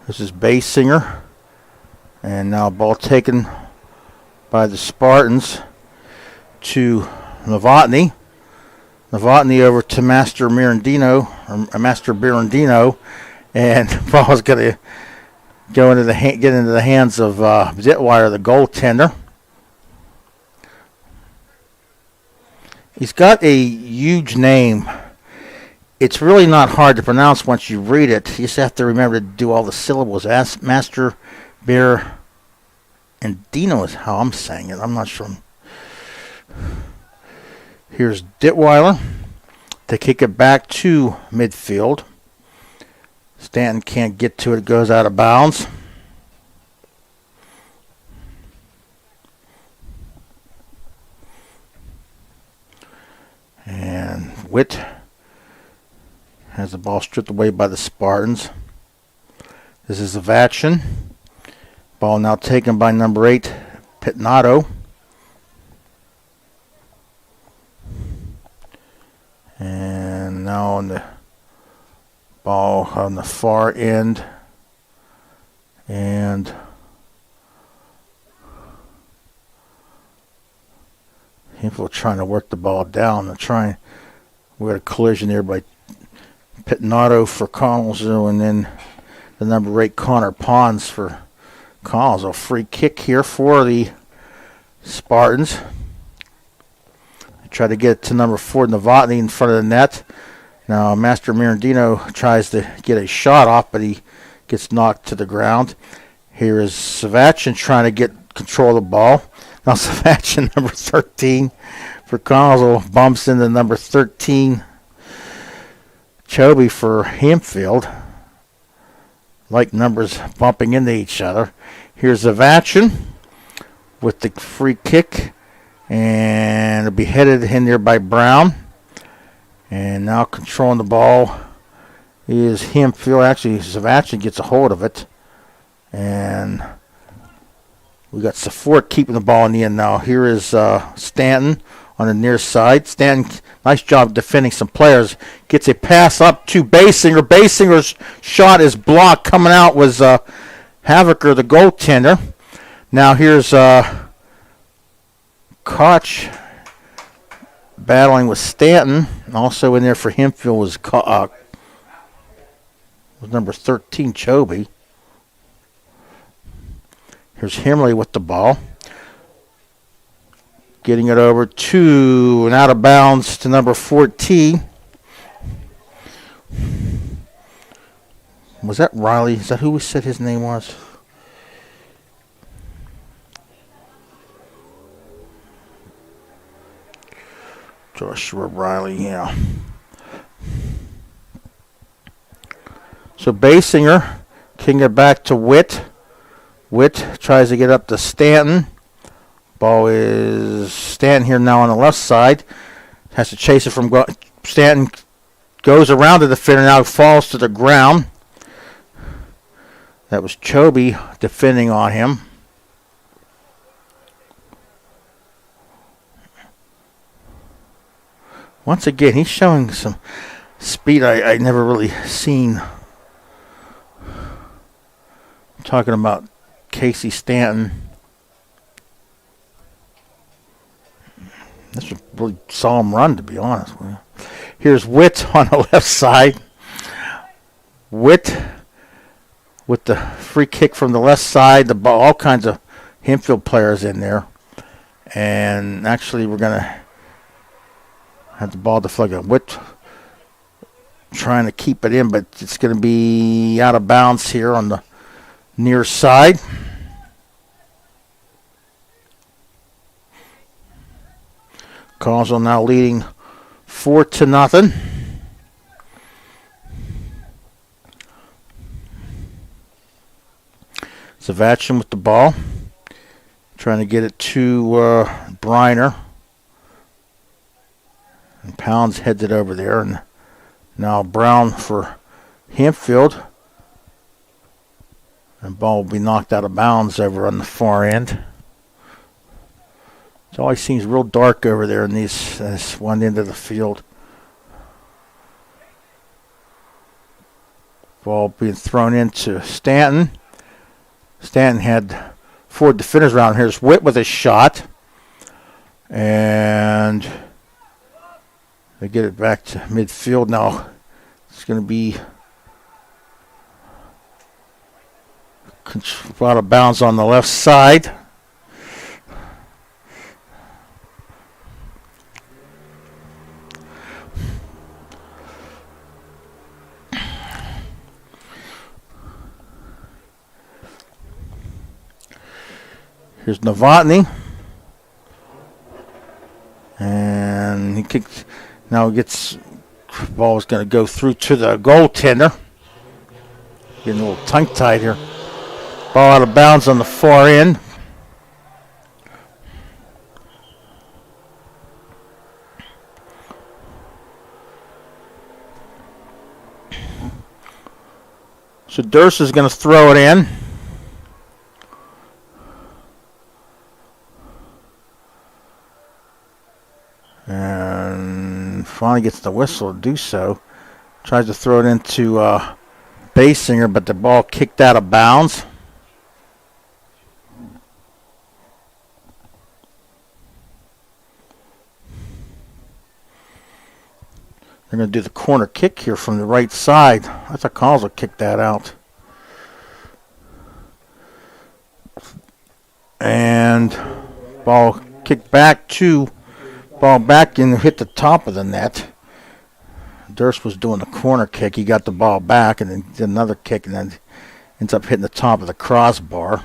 This is Basinger, and now ball taken by the Spartans to Novotny. Novotny over to Master Birandino, and the ball is going to get into the hands of Ditweiler, the goaltender. He's got a huge name. It's really not hard to pronounce once you read it. You just have to remember to do all the syllables. Master Bear and Dino is how I'm saying it. I'm not sure. Here's Ditweiler to kick it back to midfield. Stanton can't get to it. It goes out of bounds. And Witt has the ball stripped away by the Spartans. This is Zavachin. Ball now taken by number 8, Pitnato. And now on the ball on the far end. And Hempfield trying to work the ball down and trying. We had a collision there by Pitnato for Connellsville, and then the number 8 Connor Pons for Connellsville. A free kick here for the Spartans. They try to get it to number 4 Novotny in front of the net. Now Master Mirandino tries to get a shot off, but he gets knocked to the ground. Here is Savachin trying to get control of the ball. Now Savachin, number 13 for Connellsville, bumps into number 13 Chobe for Hempfield. Like numbers bumping into each other. Here's Savachin with the free kick, and it'll be headed in there by Brown. And now controlling the ball is Hempfield. Actually, Savachin gets a hold of it, and we got Safort keeping the ball in the end now. Here is Stanton on the near side. Stanton, nice job defending some players. Gets a pass up to Basinger. Basinger's shot is blocked. Coming out was Havocker, the goaltender. Now here's Koch battling with Stanton. Also in there for Hempfield was number 13, Chobe. Here's Himley with the ball. Getting it over to and out of bounds to number 14. Was that Riley? Is that who we said his name was? Joshua Riley, yeah. So Basinger kicking it back to Witt. Witt tries to get up to Stanton. Ball is Stanton here now on the left side. Has to chase it from Stanton. Goes around the defender, now falls to the ground. That was Chobe defending on him. Once again, he's showing some speed I never really seen. I'm talking about Casey Stanton. This was a really solemn run, to be honest with you. Here's Witt on the left side. Witt with the free kick from the left side. The ball, all kinds of Hempfield players in there. And actually, we're going to have the ball deflected. Witt trying to keep it in, but it's going to be out of bounds here on the near side. Connellsville now leading 4-0. Savachin with the ball. Trying to get it to Briner. And Pounds heads it over there. And now Brown for Hempfield. And ball will be knocked out of bounds over on the far end. It always seems real dark over there in this one end of the field. Ball being thrown into Stanton. Stanton had 4 defenders around. Here's Witt with a shot. And they get it back to midfield now. It's going to be out of bounds on the left side. Here's Novotny. And he kicks. Now he gets. Ball is going to go through to the goaltender. Getting a little tongue tied here. Ball out of bounds on the far end. So Durst is going to throw it in. And finally gets the whistle to do so. Tries to throw it into Basinger, but the ball kicked out of bounds. They're going to do the corner kick here from the right side. I thought Collins would kick that out. And ball kicked back and hit the top of the net. Durst was doing the corner kick. He got the ball back and then did another kick and then ends up hitting the top of the crossbar.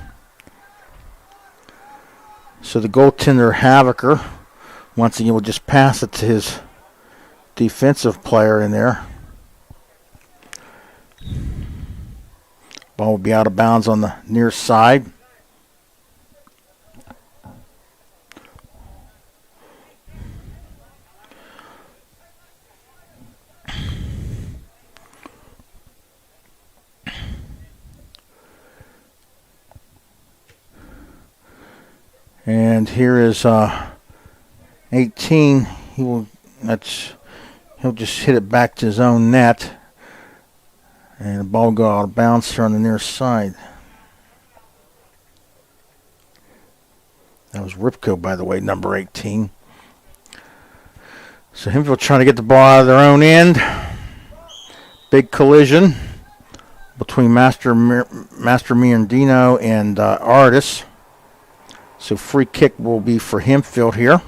So the goaltender, Havocker, once again will just pass it to his defensive player in there. Ball will be out of bounds on the near side. And here is 18. He'll just hit it back to his own net. And the ball will go out of bounds here on the near side. That was Ripko, by the way, number 18. So Hempfield trying to get the ball out of their own end. Big collision between Master Mirandino and Artis. So free kick will be for Hempfield here.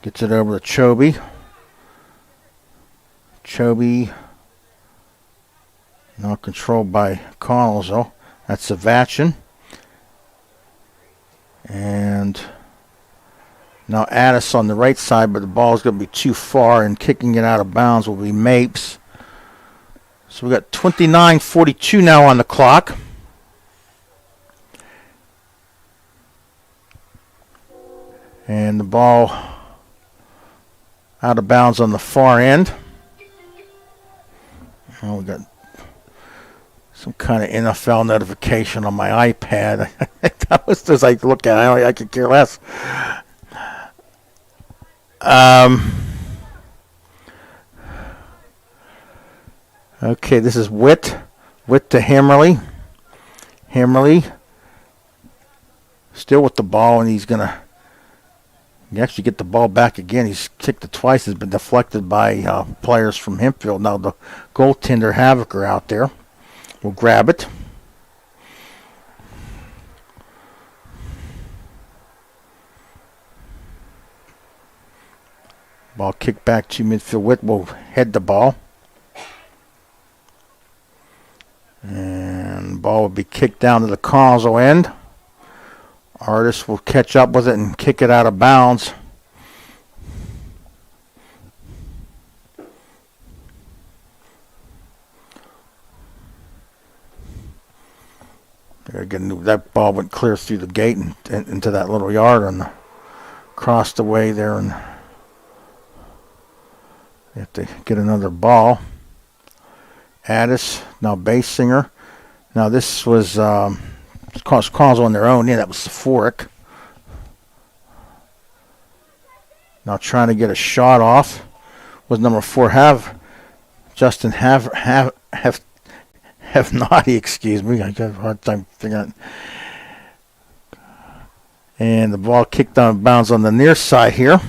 Gets it over to Chobe. Chobe now controlled by Connells, though. That's Savachin. And now Addis on the right side, but the ball is going to be too far, and kicking it out of bounds will be Mapes. So we got 29:42 now on the clock. And the ball out of bounds on the far end. Oh, we got some kind of NFL notification on my iPad. That was just like look at it. I could care less. Okay, this is Witt. Witt to Hammerly. Hammerly still with the ball, and he's going to actually get the ball back again. He's kicked it twice. Has been deflected by players from Hempfield. Now the goaltender, Havocker, out there will grab it. Ball kicked back to midfield. Witt will head the ball. And the ball will be kicked down to the Connells end. Artis will catch up with it and kick it out of bounds. Again, that ball went clear through the gate and into that little yard and crossed away there, and they have to get another ball. Addis, now Basinger. Now this was calls on their own. Yeah, that was Saforic. Now trying to get a shot off was number 4, Justin have naughty, excuse me. I got a hard time figuring it. And the ball kicked out of bounds on the near side here.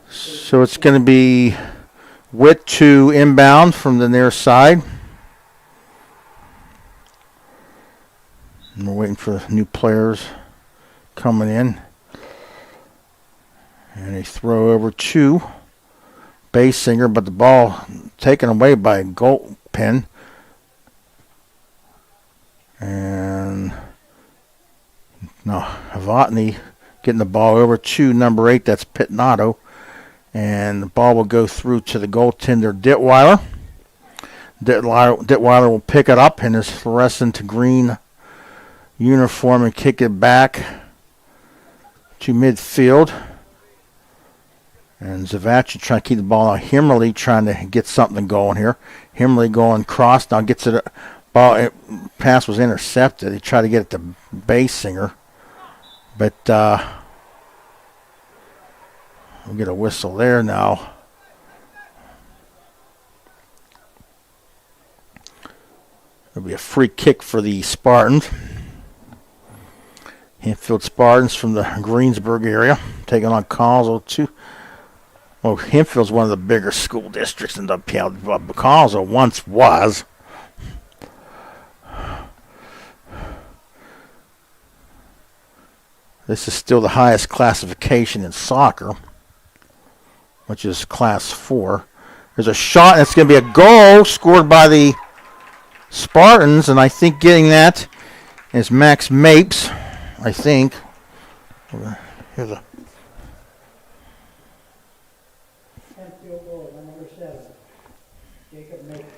So it's going to be Witt to inbound from the near side. And we're waiting for new players coming in. And a throw over to Basinger, but the ball taken away by a goal pin. And now Havotny getting the ball over to number 8, that's Pitnato. And the ball will go through to the goaltender, Ditweiler. Ditweiler will pick it up in his fluorescent green uniform and kick it back to midfield. And Zavachi trying to keep the ball out. Himmerly trying to get something going here. Himmerly going cross. Now gets it. Ball pass was intercepted. He tried to get it to Basinger. But we'll get a whistle there now. It'll be a free kick for the Spartans. Hempfield Spartans from the Greensburg area taking on Collinsville 2. Well, Hempfield's one of the bigger school districts in the county. Collinsville once was. This is still the highest classification in soccer, which is Class 4. There's a shot, and it's going to be a goal scored by the Spartans, and I think getting that is Max Mapes, I think. Here's a Hempfield goal, number 7. Jacob Mapes.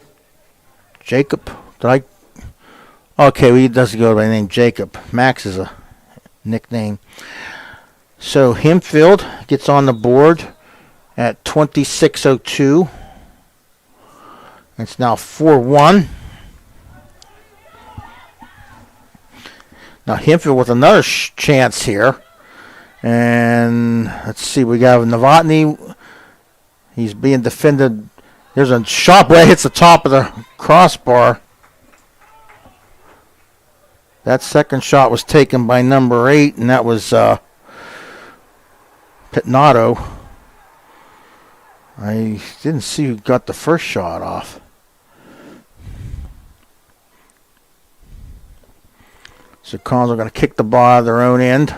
Jacob, did I? Okay, well, he doesn't go by the name Jacob. Max is a nickname. So Hempfield gets on the board at 26:02. It's now 4-1. Now Hempfield with another chance here. And let's see, we got Novotny. He's being defended. There's a shot where it hits the top of the crossbar. That second shot was taken by number 8, and that was Pitnato. I didn't see who got the first shot off. So Cons are going to kick the ball out of their own end.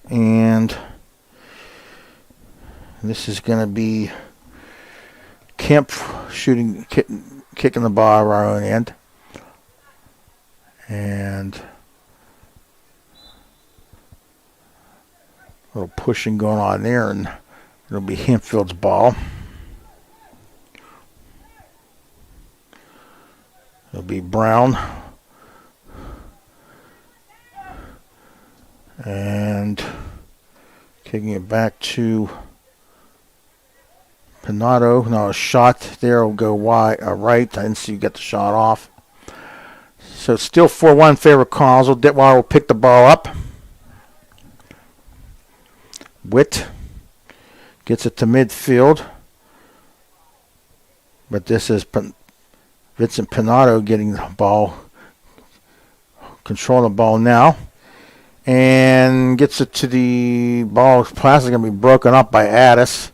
And this is going to be Kemp shooting, kicking the ball out of our own end. And a little pushing going on there, and it'll be Hempfield's ball. It'll be Brown. And kicking it back to Pinato. Now a shot there will go wide, right. I didn't see you get the shot off. So it's still 4-1 favor Collinsville. Ditweiler will pick the ball up. Witt gets it to midfield. But this is Vincent Pinato getting the ball, controlling the ball now. And gets it to the ball. Pass is going to be broken up by Addis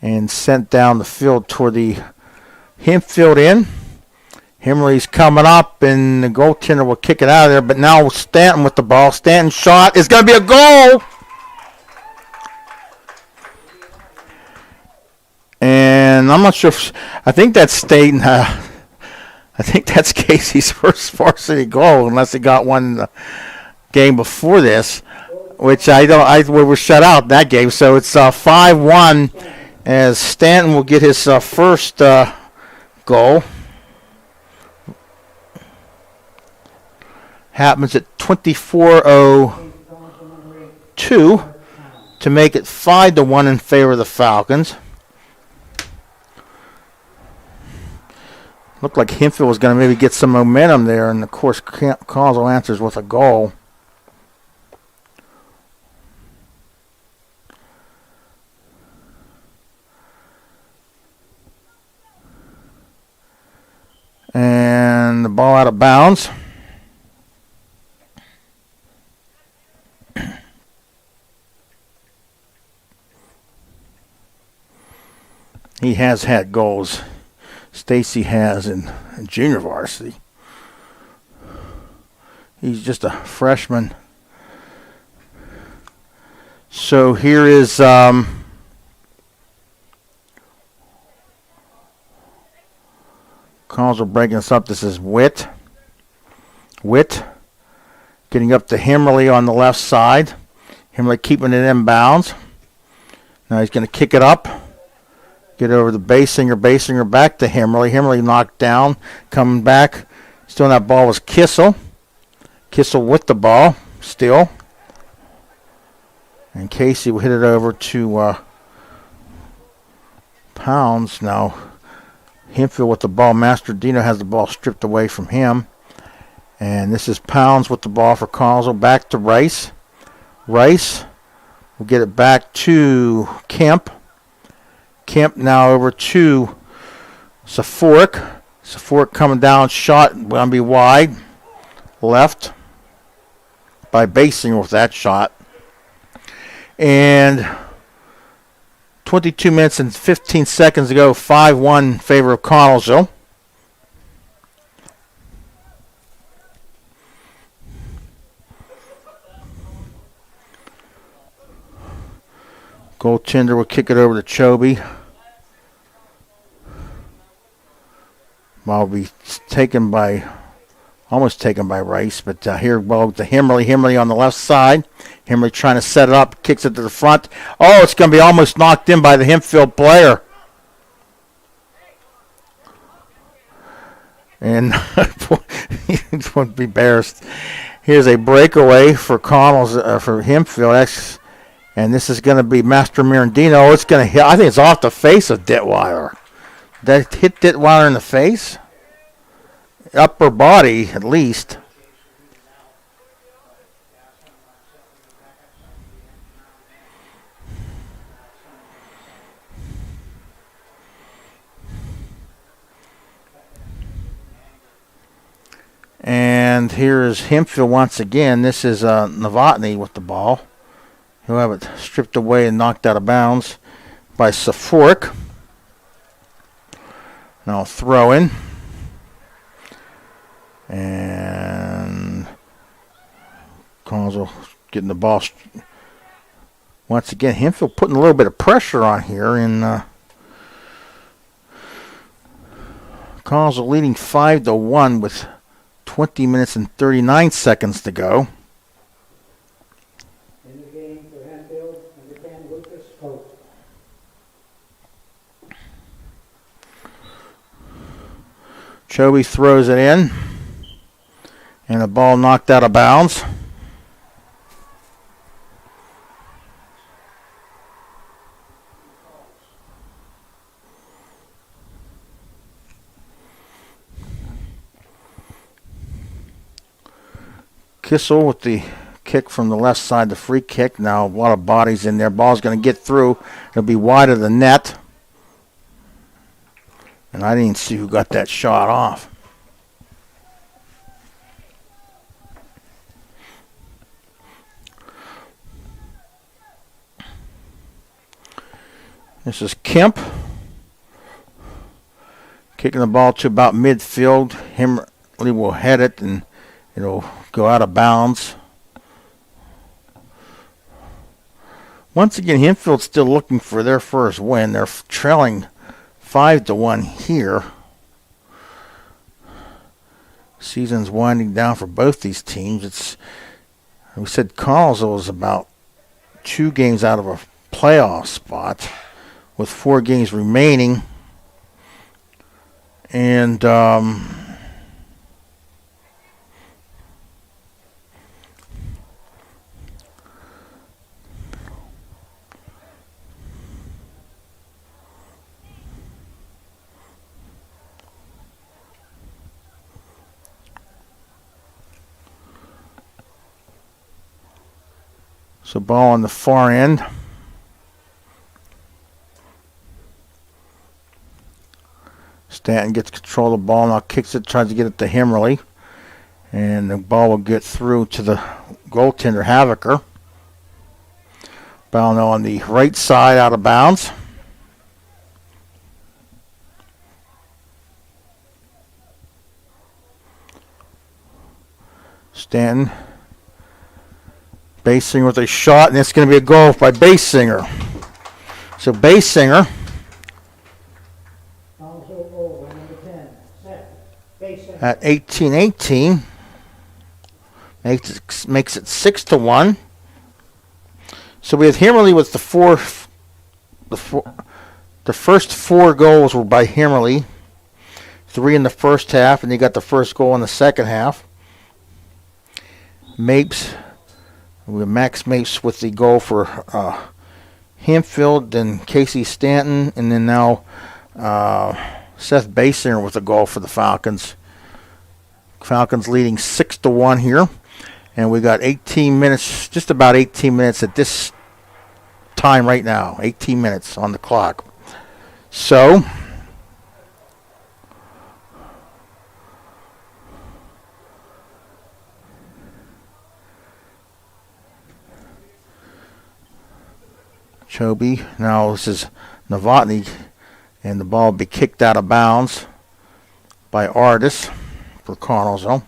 and sent down the field toward the Hempfield end. Himmerly's coming up, and the goaltender will kick it out of there. But now Stanton with the ball. Stanton's shot is going to be a goal. And I'm not sure if, I think that's Staten. I think that's Casey's first varsity goal, unless he got one in the game before this, which we were shut out that game. So it's 5-1 as Stanton will get his first goal. Happens at 24:02 to make it 5-1 in favor of the Falcons. Looked like Hempfield was going to maybe get some momentum there, and of course Collinsville answers with a goal. And the ball out of bounds. He has had goals. Stacy has in junior varsity. He's just a freshman. So here is Collinsville breaking us up. This is Witt. Witt getting up to Himmerly on the left side. Himmerly keeping it in bounds. Now he's going to kick it up. Get over the Basinger. Basinger back to Himmerly. Himmerly knocked down. Coming back. Still on that ball was Kissel. Kissel with the ball. Still. And Casey will hit it over to Pounds. Now, Hempfield with the ball. Master Dino has the ball stripped away from him. And this is Pounds with the ball for Collinsville. Back to Rice. Rice will get it back to Kemp. Kemp now over to Sephoric. Sephoric coming down, shot, going to be wide. Left by Basinger with that shot. And 22 minutes and 15 seconds to go, 5-1 in favor of Connellsville. Goaltender will kick it over to Chobe. Ball will be almost taken by Rice, but here ball to Himmerly. Himmerly on the left side. Himmerly trying to set it up, kicks it to the front. Oh, it's going to be almost knocked in by the Hempfield player. And it won't be embarrassed. Here's a breakaway for for Hempfield. And this is going to be Master Mirandino. It's going to hit. I think it's off the face of Detweiler. That hit Detweiler in the face? Upper body, at least. And here is Hempfield once again. This is Novotny with the ball. He'll have it stripped away and knocked out of bounds by Sephoric. Now throw in. And Collinsville getting the ball. Once again, Hempfield putting a little bit of pressure on here. And Collinsville leading 5-1 with 20 minutes and 39 seconds to go. Chobe throws it in, and the ball knocked out of bounds. Kissel with the kick from the left side, the free kick. Now a lot of bodies in there. Ball's going to get through. It'll be wide of the net. And I didn't see who got that shot off. This is Kemp. Kicking the ball to about midfield. Himmerly will head it and it'll go out of bounds. Once again, Hempfield's still looking for their first win. They're trailing 5-1 here. Season's winding down for both these teams. We said Collinsville was about 2 games out of a playoff spot with 4 games remaining. And so ball on the far end. Stanton gets control of the ball, now kicks it, tries to get it to Himmerly. And the ball will get through to the goaltender, Havocker. Ball now on the right side, out of bounds. Stanton. Basinger with a shot, and it's going to be a goal by Basinger. So Basinger at 18-18 makes it 6-1. So we have Himmerly with the first 4 goals were by Himmerly. 3 in the first half, and he got the first goal in the second half. Mapes We have Max Mapes with the goal for Hempfield, then Casey Stanton, and then now Seth Basinger with a goal for the Falcons. Falcons leading 6-1 here, and we got 18 minutes, just about 18 minutes at this time right now. 18 minutes on the clock. So Chobe, now this is Novotny, and the ball will be kicked out of bounds by Artis for Connellsville.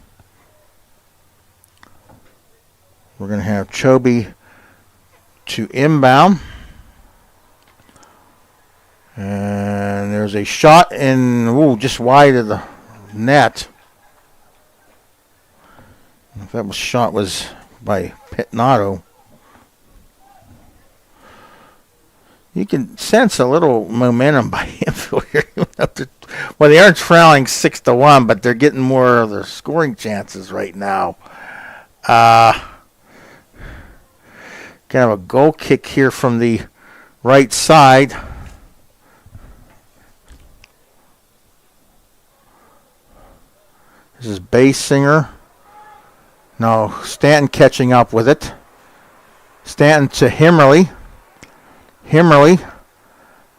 We're going to have Chobe to inbound. And there's a shot in, just wide of the net. If that was shot was by Pitnato. You can sense a little momentum by Hempfield here. Well, they aren't trailing 6-1, but they're getting more of their scoring chances right now. Kind of a goal kick here from the right side. This is Basinger. No, Stanton catching up with it. Stanton to Himmerly. Himmerly.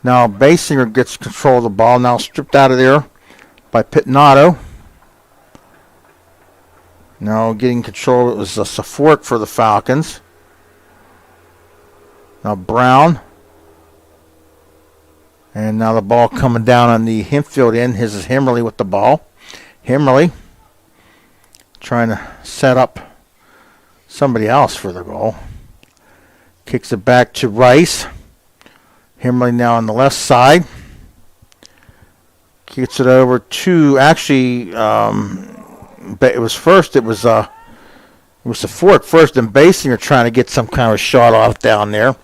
Now Basinger gets control of the ball. Now stripped out of there by Pitnato. Now getting control. It was a Safork for the Falcons. Now Brown. And now the ball coming down on the Hempfield end. His is Himmerly with the ball. Himmerly trying to set up somebody else for the goal. Kicks it back to Rice. Himmerly now on the left side. Kicks it over to, actually, it was the Fork first, and Basinger trying to get some kind of shot off down there.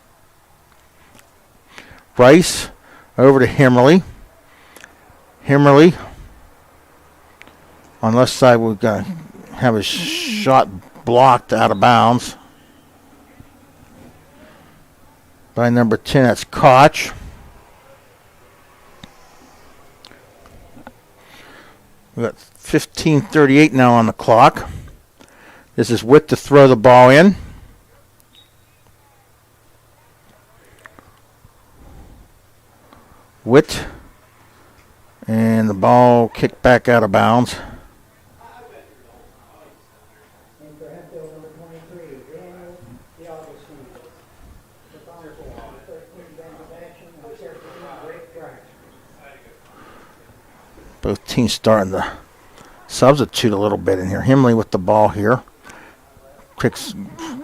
Rice over to Himmerly. Himmerly on left side, we're going to have a shot blocked out of bounds by number 10. That's Koch. We got 15:38 now on the clock. This is Witt to throw the ball in. Witt, and the ball kicked back out of bounds. Both teams starting to substitute a little bit in here. Himmerly with the ball here.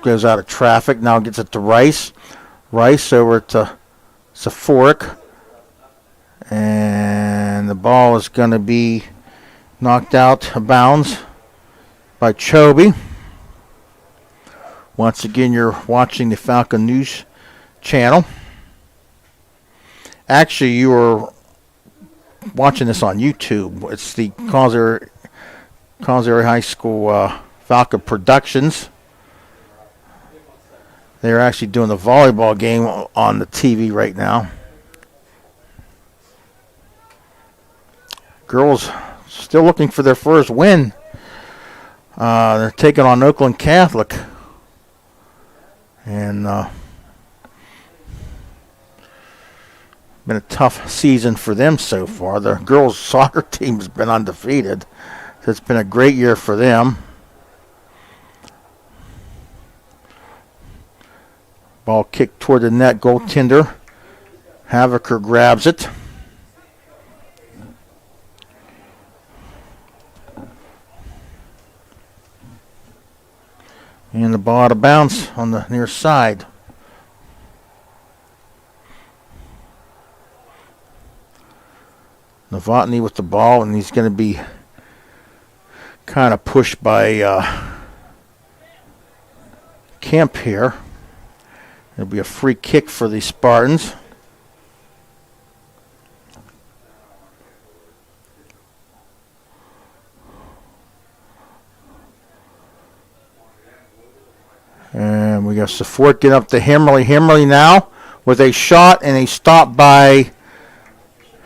Goes out of traffic. Now gets it to Rice. Rice over to Safork. And the ball is going to be knocked out of bounds by Chobe. Once again, you're watching the Falcon News channel. Actually, you are watching this on YouTube. It's the Collins Area High School Falcon Productions. They're actually doing the volleyball game on the TV right now. Girls still looking for their first win. They're taking on Oakland Catholic. And been a tough season for them so far. The girls' soccer team's been undefeated. So it's been a great year for them. Ball kicked toward the net. Goaltender Havoker grabs it. And the ball out of bounds on the near side. Novotny with the ball, and he's going to be kind of pushed by Kemp here. It'll be a free kick for the Spartans. And There's the Fort getting up to Himmerly. Himmerly now with a shot and a stop by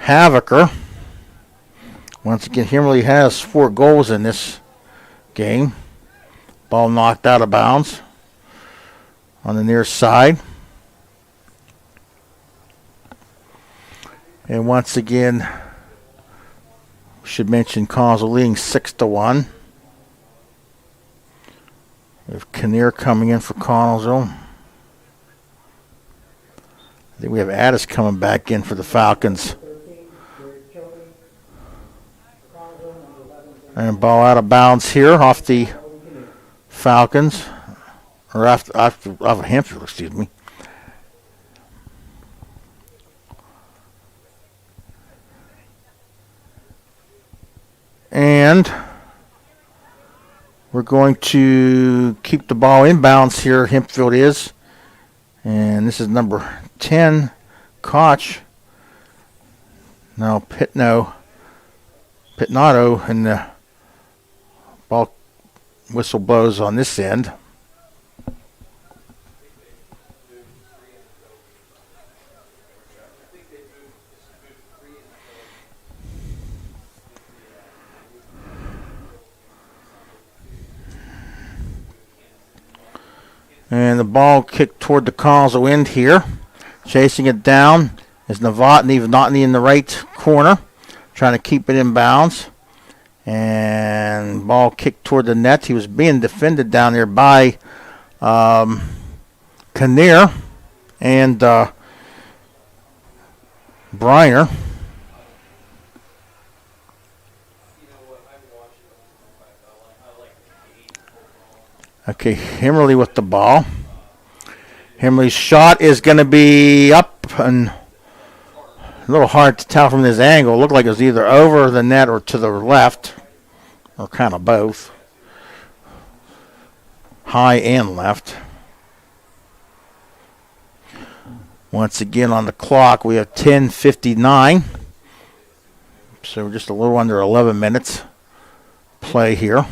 Havocker. Once again, Himmerly has 4 goals in this game. Ball knocked out of bounds on the near side. And once again, we should mention Collinsville leading 6-1. We have Kinnear coming in for Collinsville. I think we have Addis coming back in for the Falcons. And ball out of bounds here off the Falcons. Or off of Hempfield, excuse me. And we're going to keep the ball inbounds here. Hempfield is. And this is number 10, Koch. Now Pitnato, and the ball whistle blows on this end. And the ball kicked toward the Collinsville end here. Chasing it down is Novotny in the right corner, trying to keep it in bounds. And ball kicked toward the net. He was being defended down there by Kinnear and Briner. Okay, Himmerly with the ball. Himmerly's shot is going to be up and a little hard to tell from this angle. It looked like it was either over the net or to the left, or kind of both. High and left. Once again on the clock, we have 10:59. So we're just a little under 11 minutes play here.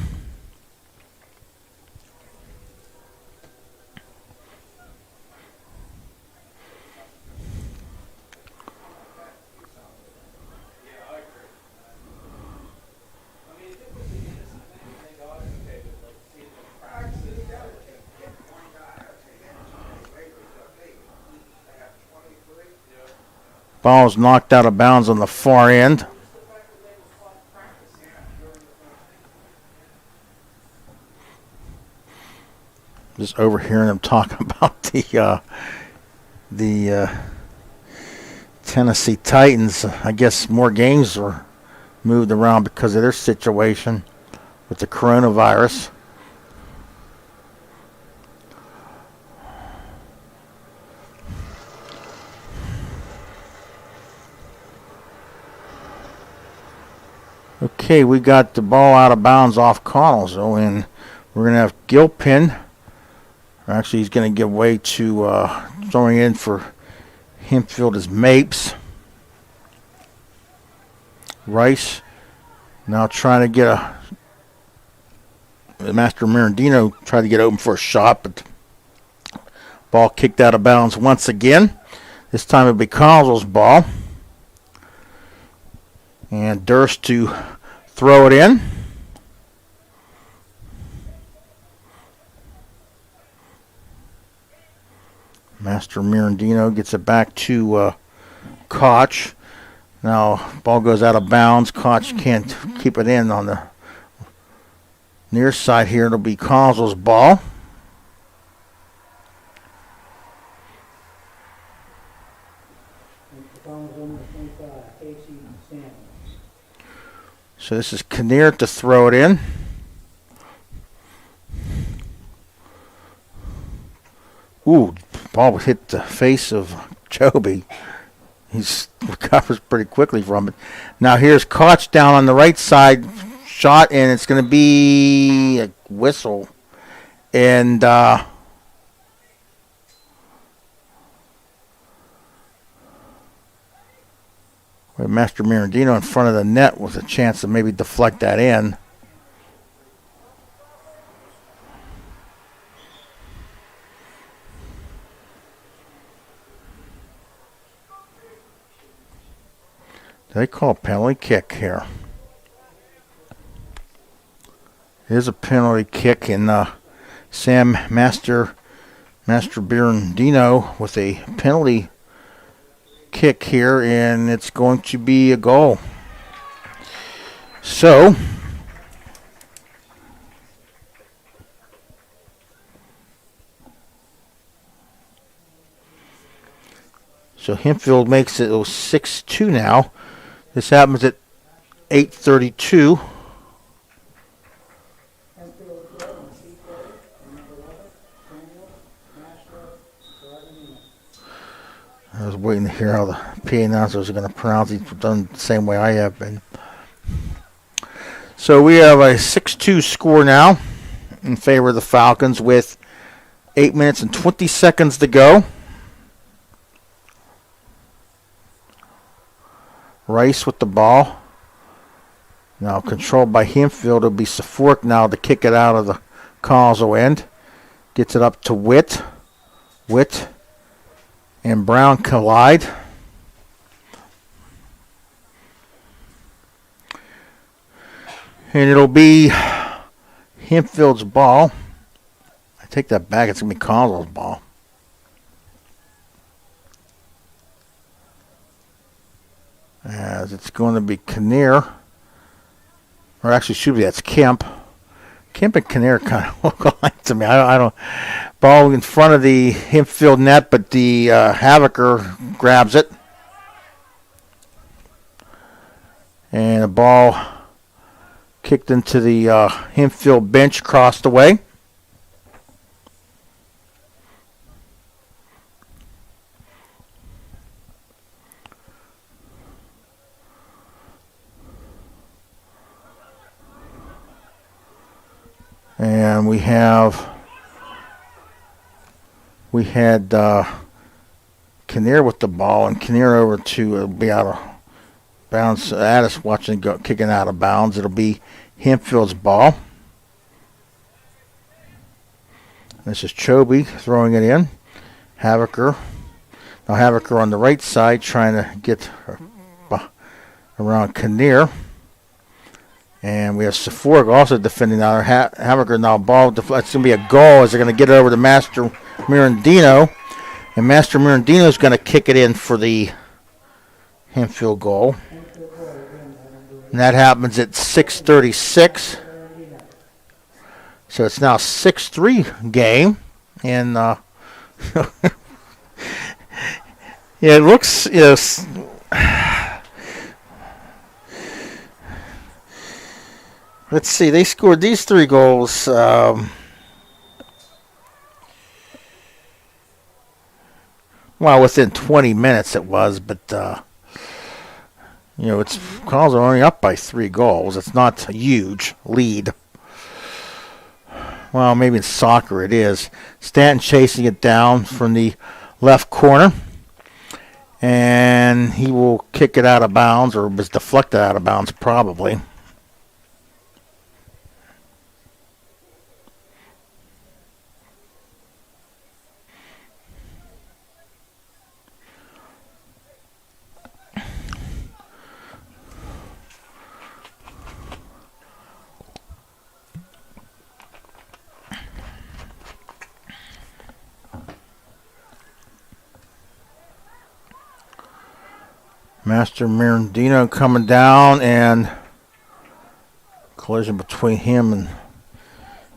Ball is knocked out of bounds on the far end. Just overhearing them talking about the Tennessee Titans. I guess more games were moved around because of their situation with the coronavirus. Okay, we got the ball out of bounds off Collinsville, and we're going to have Gilpin. Actually, he's going to give way to throwing in for Hempfield as Mapes. Rice now trying to get Master Mirandino tried to get open for a shot, but ball kicked out of bounds once again. This time it'll be Collinsville's ball. And Durst to throw it in. Master Mirandino gets it back to Koch. Now ball goes out of bounds. Koch can't keep it in on the near side here. It'll be Collinsville's ball. So this is Kinnear to throw it in. Ooh, ball hit the face of Joby. He recovers pretty quickly from it. Now here's Koch down on the right side. Shot, and it's going to be a whistle. And with Master Mirandino in front of the net with a chance to maybe deflect that in. They call a penalty kick here. Here's a penalty kick, and Sam Birandino with a penalty kick here, and it's going to be a goal. So Hempfield makes it 6-2 now. This happens at 8:32. I was waiting to hear how the PA announcers are going to pronounce it. Done the same way I have been. So we have a 6-2 score now in favor of the Falcons with 8 minutes and 20 seconds to go. Rice with the ball. Now controlled by Hempfield. It'll be Safork now to kick it out of the Collinsville end. Gets it up to Witt. Witt and Brown collide. And it'll be Hempfield's ball. I take that back. It's going to be Collinsville's ball. As it's going to be Kinnear. Or actually, should be that's Kemp. Kemp and Kinnear kind of look alike to me. I don't. Ball in front of the Hempfield net, but the Havocker grabs it. And a ball kicked into the Hempfield bench, crossed away. And we had Kinnear with the ball, and Kinnear over to be out of bounds. Addis watching go kicking out of bounds. It'll be Hempfield's ball. This is Chobe throwing it in. Havocker. Now Havocker on the right side trying to get around Kinnear. And we have Safork also defending now. Havocker now ball. It's going to be a goal as they're going to get it over to Master Mirandino. And Master Mirandino is going to kick it in for the Hempfield goal. And that happens at 6:36. So it's now 6-3 game. And yeah, it looks... Yes. Let's see, they scored these 3 goals. Well, within 20 minutes it was, but, it's Calls are only up by 3 goals. It's not a huge lead. Well, maybe in soccer it is. Stanton chasing it down from the left corner. And he will kick it out of bounds, or was deflected out of bounds probably. Master Mirandino coming down, and collision between him and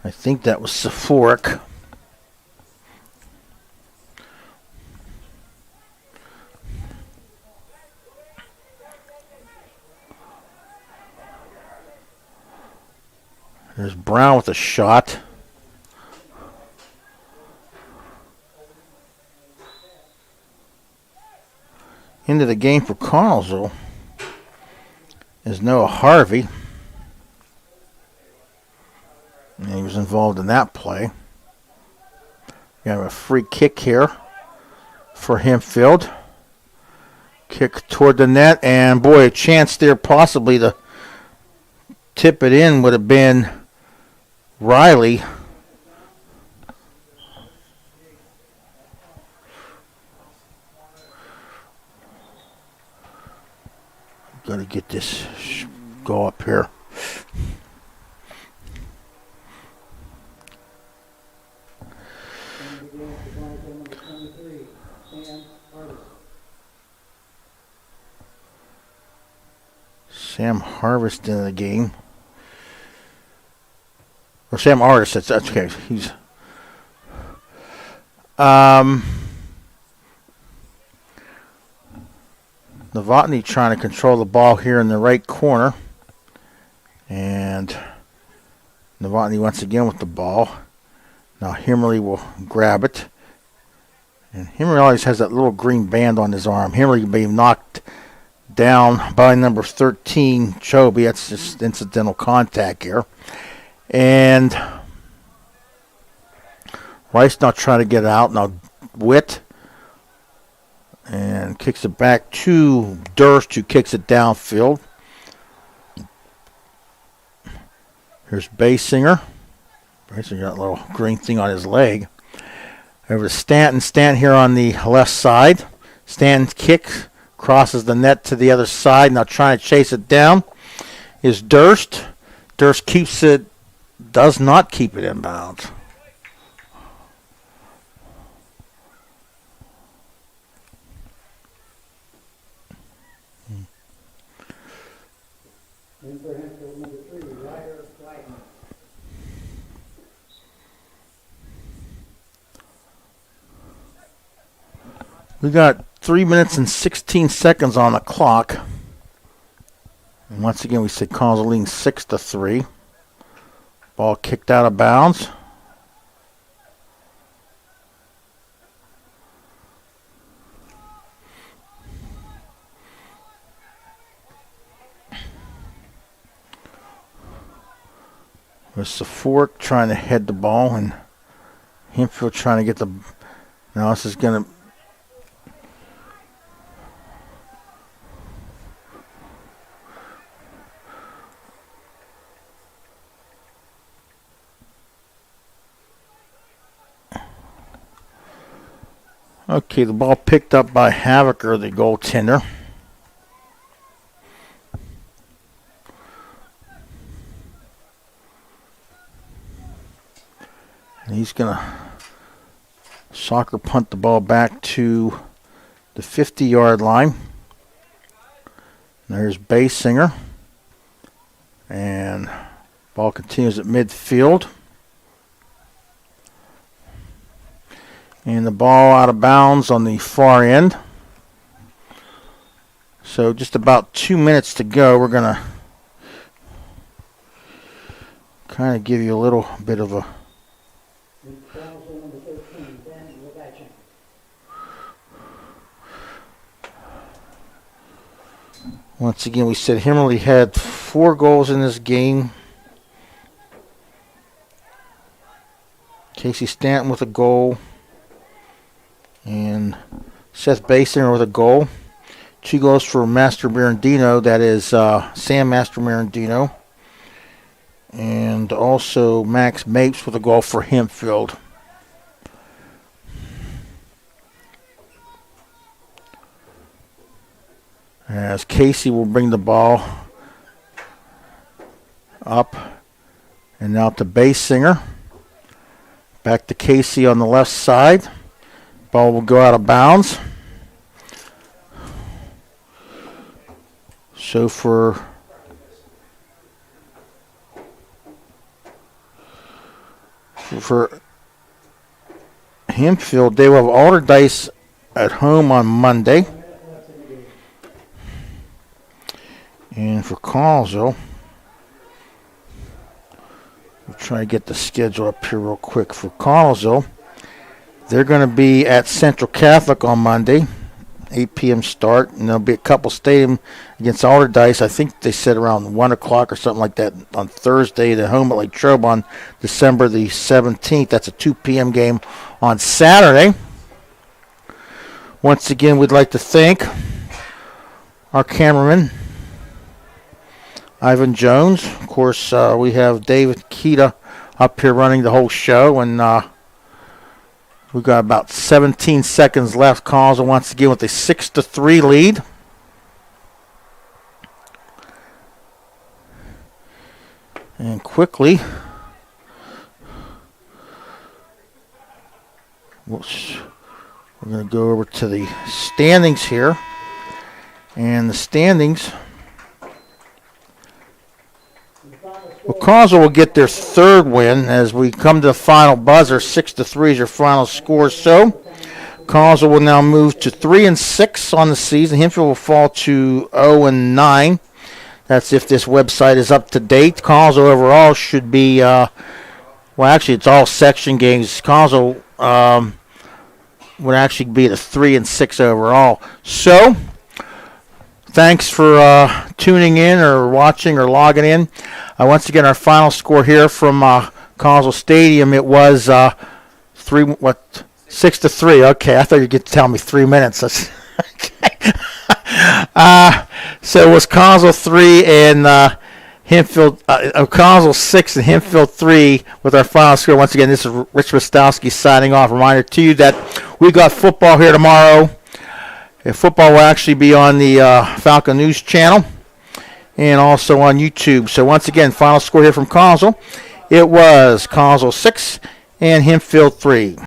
I think that was Safork. There's Brown with a shot. Into the game for Collinsville is Noah Harvey. And he was involved in that play. We have a free kick here for Hempfield. Kick toward the net, and boy, a chance there possibly to tip it in would have been Riley. Gotta get this go up here. And begin for Chronicle number 23, Sam Harvest. Sam Harvest in the game. Or Sam Artist, that's okay. He's Novotny trying to control the ball here in the right corner. And Novotny once again with the ball. Now Himmerly will grab it. And Himmerly always has that little green band on his arm. Himmerly being knocked down by number 13, Chobe. That's just incidental contact here. And Rice now trying to get out. Now Witt. And kicks it back to Durst, who kicks it downfield. Here's Basinger. Basinger got a little green thing on his leg. Over to Stanton. Stanton here on the left side. Stanton kicks, crosses the net to the other side. Now trying to chase it down is Durst. Durst keeps it, does not keep it inbounds. In for Hempfield number 3, Ryder Wagner. We got 3 minutes and 16 seconds on the clock. And once again, we said Connellsville leading 6-3. Ball kicked out of bounds. With Sephoric trying to head the ball, and Hempfield trying to get the. Now this is going to. Okay, the ball picked up by Havocker, the goaltender. And he's going to soccer punt the ball back to the 50-yard line. There's Basinger. And ball continues at midfield. And the ball out of bounds on the far end. So just about 2 minutes to go. We're going to kind of give you a little bit of a. In for Chronicle number 13, Ben Levachin. Once again, we said Himmerly had 4 goals in this game. Casey Stanton with a goal. And Seth Basinger with a goal. 2 goals for Master Mirandino. That is Sam Master Mirandino. And also Max Mapes with a goal for Hempfield. As Casey will bring the ball up. And now to Basinger. Back to Casey on the left side. Ball will go out of bounds. So for Hempfield, they will have Alderdice at home on Monday. And for Connellsville, we'll try to get the schedule up here real quick. For Connellsville, they're going to be at Central Catholic on Monday, 8 p.m. start, and there'll be a couple stadium against Alderdice. I think they said around 1 o'clock or something like that on Thursday. They're home at Lake Trobe on December the 17th. That's a 2 p.m. game on Saturday. Once again, we'd like to thank our cameraman, Ivan Jones. Of course, we have David Keita up here running the whole show, and we've got about 17 seconds left. Connellsville once again with a 6-3 lead. And quickly, we're going to go over to the standings here. And the standings, well, Collinsville will get their third win as we come to the final buzzer. 6-3 is your final score. So Collinsville will now move to 3-6 on the season. Hempfield will fall to 0-9. That's if this website is up to date. Collinsville overall should be, well, actually it's all section games. Collinsville would actually be at a 3-6 overall. So thanks for tuning in or watching or logging in. Once again, our final score here from Collinsville Stadium, it was 6-3. Okay, I thought you could tell me 3 minutes. Okay. So it was Collinsville 3 and Hempfield, Collinsville 6 and Hempfield 3 with our final score. Once again, this is Rich Rostowski signing off. Reminder to you that we got football here tomorrow. Football will actually be on the Falcon News channel and also on YouTube. So once again, final score here from Collinsville. It was Collinsville 6 and Hempfield 3.